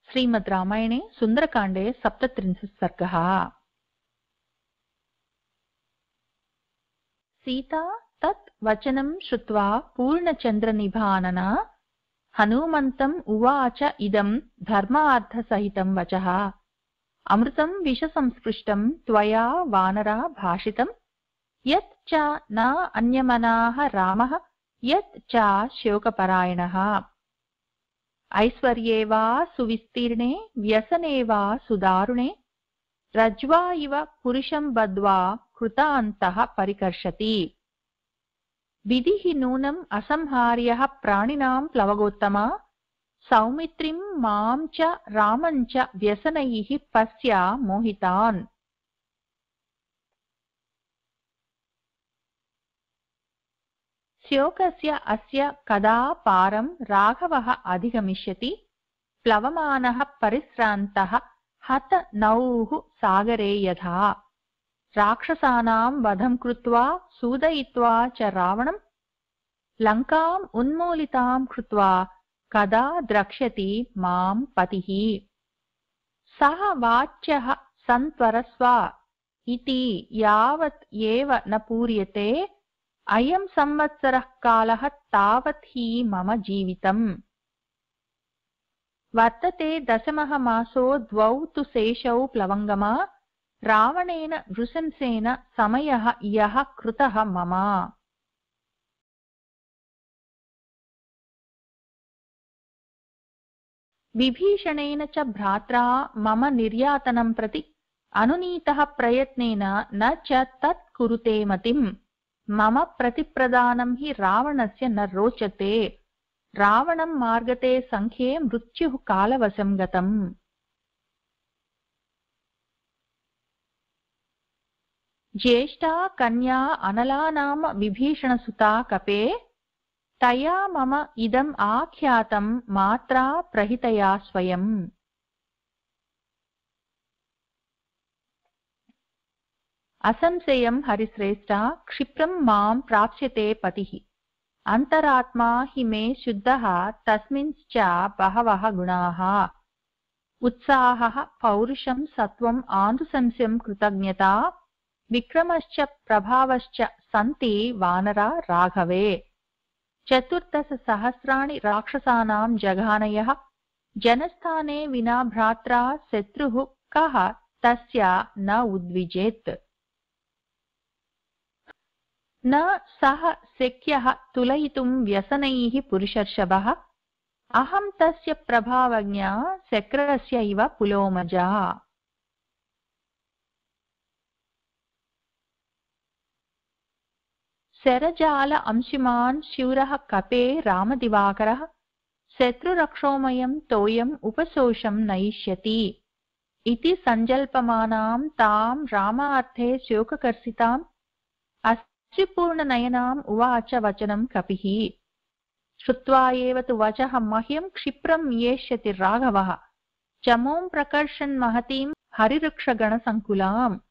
శ్రీమద్ రామాయणे సుందరకాండే 37 सर्गः। सीता तत् वचनं श्रुत्वा पूर्णचन्द्रनिभानना हनुमन्तम् उवाच इदं धर्मार्थसहितं वचः अमृतं विषसंस्पृष्टं त्वया वानरा भाषितं यत् च न अन्यमनाः रामः यत् च शोकपरायणः ऐश्वर्ये वा सुविस्तीर्णे व्यसने वा सुदारुणे रज्वा इव पुरुषं बद्ध्वा कृतान्तः परिकर्षति विधिः नूनम् असंहार्यः प्राणिनां प्लवगोत्तमा सौमित्रिं मां च रामं च व्यसनैः पश्य मोहितान् शोकस्य अस्य कदा पारं राघवः अधिगमिष्यति प्लवमानः परिश्रान्तः हत नौः सागरे यथा राक्षसानां वधं कृत्वा सूदयित्वा च रावणं लङ्काम् उन्मूलितां कृत्वा कदा द्रक्ष्यति मां पतिः सः वाच्यः सन्त्वरस्व इति यावत् एव न पूर्यते अयं संवत्सरः कालः तावत् हि मम जीवितम् वर्तते दशमः मासो द्वौ तु शेषौ प्लवङ्गमा रावणेन नृशंसेन समयः यः कृतः मम विभीषणेन च भ्रात्रा मम निर्यातनं प्रति अनुनीतः प्रयत्नेन न च तत् कुरुते मतिम् मम प्रतिप्रदानं हि रावणस्य न रोचते रावणं मार्गते संख्ये मृत्युः कालवशं गतम् ज्येष्ठा कन्या अनला नाम विभीषणसुता कपे तया मम इदम् आख्यातं मात्रा प्रहितया स्वयम् असंशयं हरिश्रेष्ठा क्षिप्रं मां प्राप्स्यते पतिः अंतरात्मा हि मे शुद्धः तस्मिंश्च बहवः गुणाः उत्साहः पौरुषं सत्वम् आनुशंस्यं कृतज्ञता विक्रमश्च प्रभावश्च सन्ति वानरा राघवे 14 सहस्राणि राक्षसानां जघानयः जनस्थाने विना भ्रात्रा शत्रुः कः तस्य न उद्विजेत् न सह शक्यः तुलयितुं व्यसनैः पुरुषर्षभः अहं तस्य प्रभावज्ञा शक्रस्य इव पुलोमजा शरजाल अंशुमान् शूरः कपे रामदिवाकरः शत्रुरक्षोमयं तोयम् उपशोषं नयिष्यति इति सञ्जल्पमानां तां रामार्थे शोककर्षिताम् अश्रुपूर्णनयनाम् उवाच वचनं कपिः श्रुत्वा एव तु वचः मह्यं क्षिप्रं येष्यति राघवः चमों प्रकर्षन् महतीं हरिवृक्षगणसङ्कुलाम्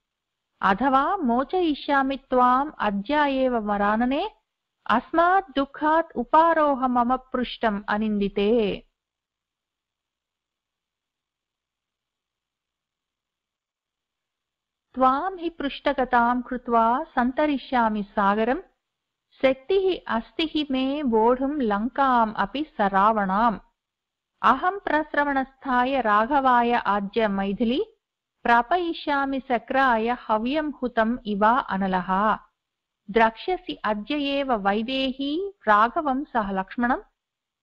अथवा मोचयिष्यामि त्वाम् अद्य एव वरानने अस्मात् दुःखात् उपारोह मम पृष्ठम् अनिन्दिते। त्वां हि पृष्ठगतां कृत्वा सन्तरिष्यामि सागरम्, शक्तिः अस्ति हि मे वोढुं लङ्काम् अपि सरावणाम्। अहं प्रश्रवणस्थाय राघवाय आज्य मैथिली, प्रापयिष्यामि सक्राय हव्यं हुतम् इव अनलः। द्रक्ष्यसि अद्य एव वैदेही राघवं सह लक्ष्मणं,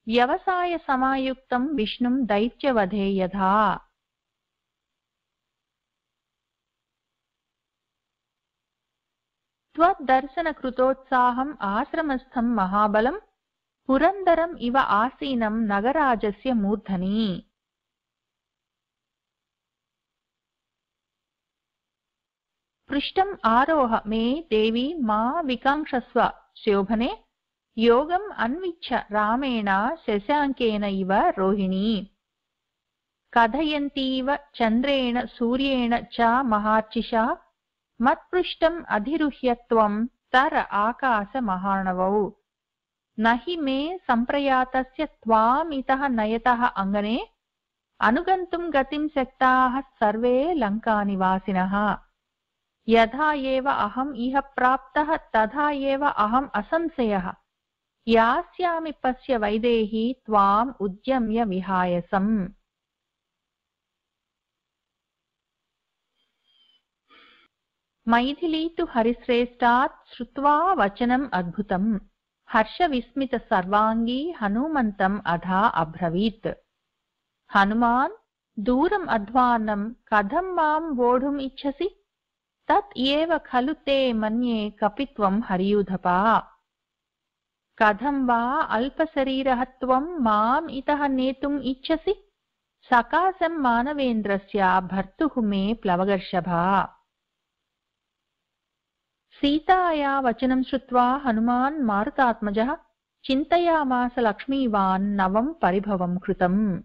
व्यवसाय समायुक्तं विष्णुं दैत्यवधे यथा। त्वद्दर्शनकृतोत्साहम् आश्रमस्थं महाबलं, पुरन्दरम् इव आसीनं नगराजस्य मूर्धनि। पृष्ठम् आरोह मे देवी मा विकाङ्क्षस्व शोभने, योगम् अन्विच्छ रामेण शशाङ्केन इव रोहिणी। कथयन्तीव चन्द्रेण सूर्येण च महार्चिषा, मत्पृष्ठम् अधिरुह्य त्वं तर आकाश महार्णवौ। न हि मे सम्प्रयातस्य त्वामितः नयतः अङ्गने, अनुगन्तुं गतिं शक्ताः सर्वे लङ्कानिवासिनः। यथा एव अहम् इह प्राप्तः तथा एव अहम् असंशयः, यास्यामि पश्य वैदेही त्वाम् उद्यम्य विहायसम्। मैथिली तु हरिश्रेष्ठात् श्रुत्वा वचनम् अद्भुतम्, हर्षविस्मित सर्वांगी हनुमन्तम् अधा अब्रवीत्। हनुमान् दूरम् अध्वानं कथं मां वोढुम् इच्छसि, तत् एव खलु ते मन्ये कपित्वं हरियूथपा। कथं वा अल्पशरीरः त्वं माम् इतः नेतुम् इच्छसि, सकाशं मानवेन्द्रस्य भर्तुः मे प्लवगर्षभा। सीताया वचनं श्रुत्वा हनुमान् मारुतात्मजः, चिन्तयामास लक्ष्मीवान् नवं परिभवं कृतम्।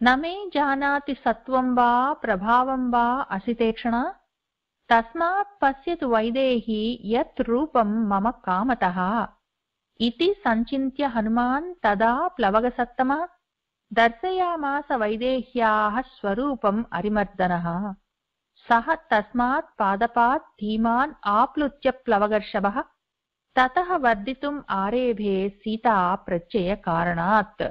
न मे जानाति सत्वं वा प्रभावं वा असितेक्षणा, तस्मात् पश्यतु वैदेही यत् रूपं मम कामतः। इति संचिन्त्य हनुमान् तदा प्लवगसत्तमः, दर्शयामास वैदेह्याः स्वरूपम् अरिमर्दनः। सः तस्मात् पादपात् धीमान् आप्लुत्य प्लवगर्षभः, ततः वर्धितुम् आरेभे सीता प्रत्ययकारणात्।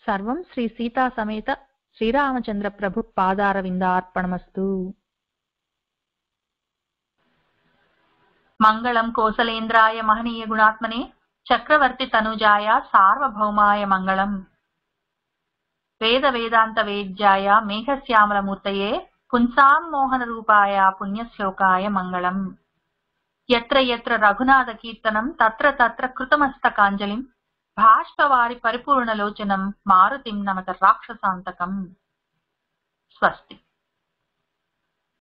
सर्वं श्री सीता समेत श्रीरामचंद्र प्रभु पादारविन्दार्पणमस्तु। मंगलम कोसलेन्द्राय महनीय गुणात्मने चक्रवर्ती तनुजाय सार्वभौमाय मंगलम। वेद वेदांत वेद्याय मेघश्यामलमूर्तये पुंसां मोहन रूपाय पुण्यश्लोकाय मंगलम। यत्र यत्र रघुनाथ कीर्तनं तत्र तत्र कृतमस्तकाञ्जलिं, भाष्पवारि परिपूर्णलोचनं मारुतिं नमत राक्षसान्तकम्। स्वस्ति।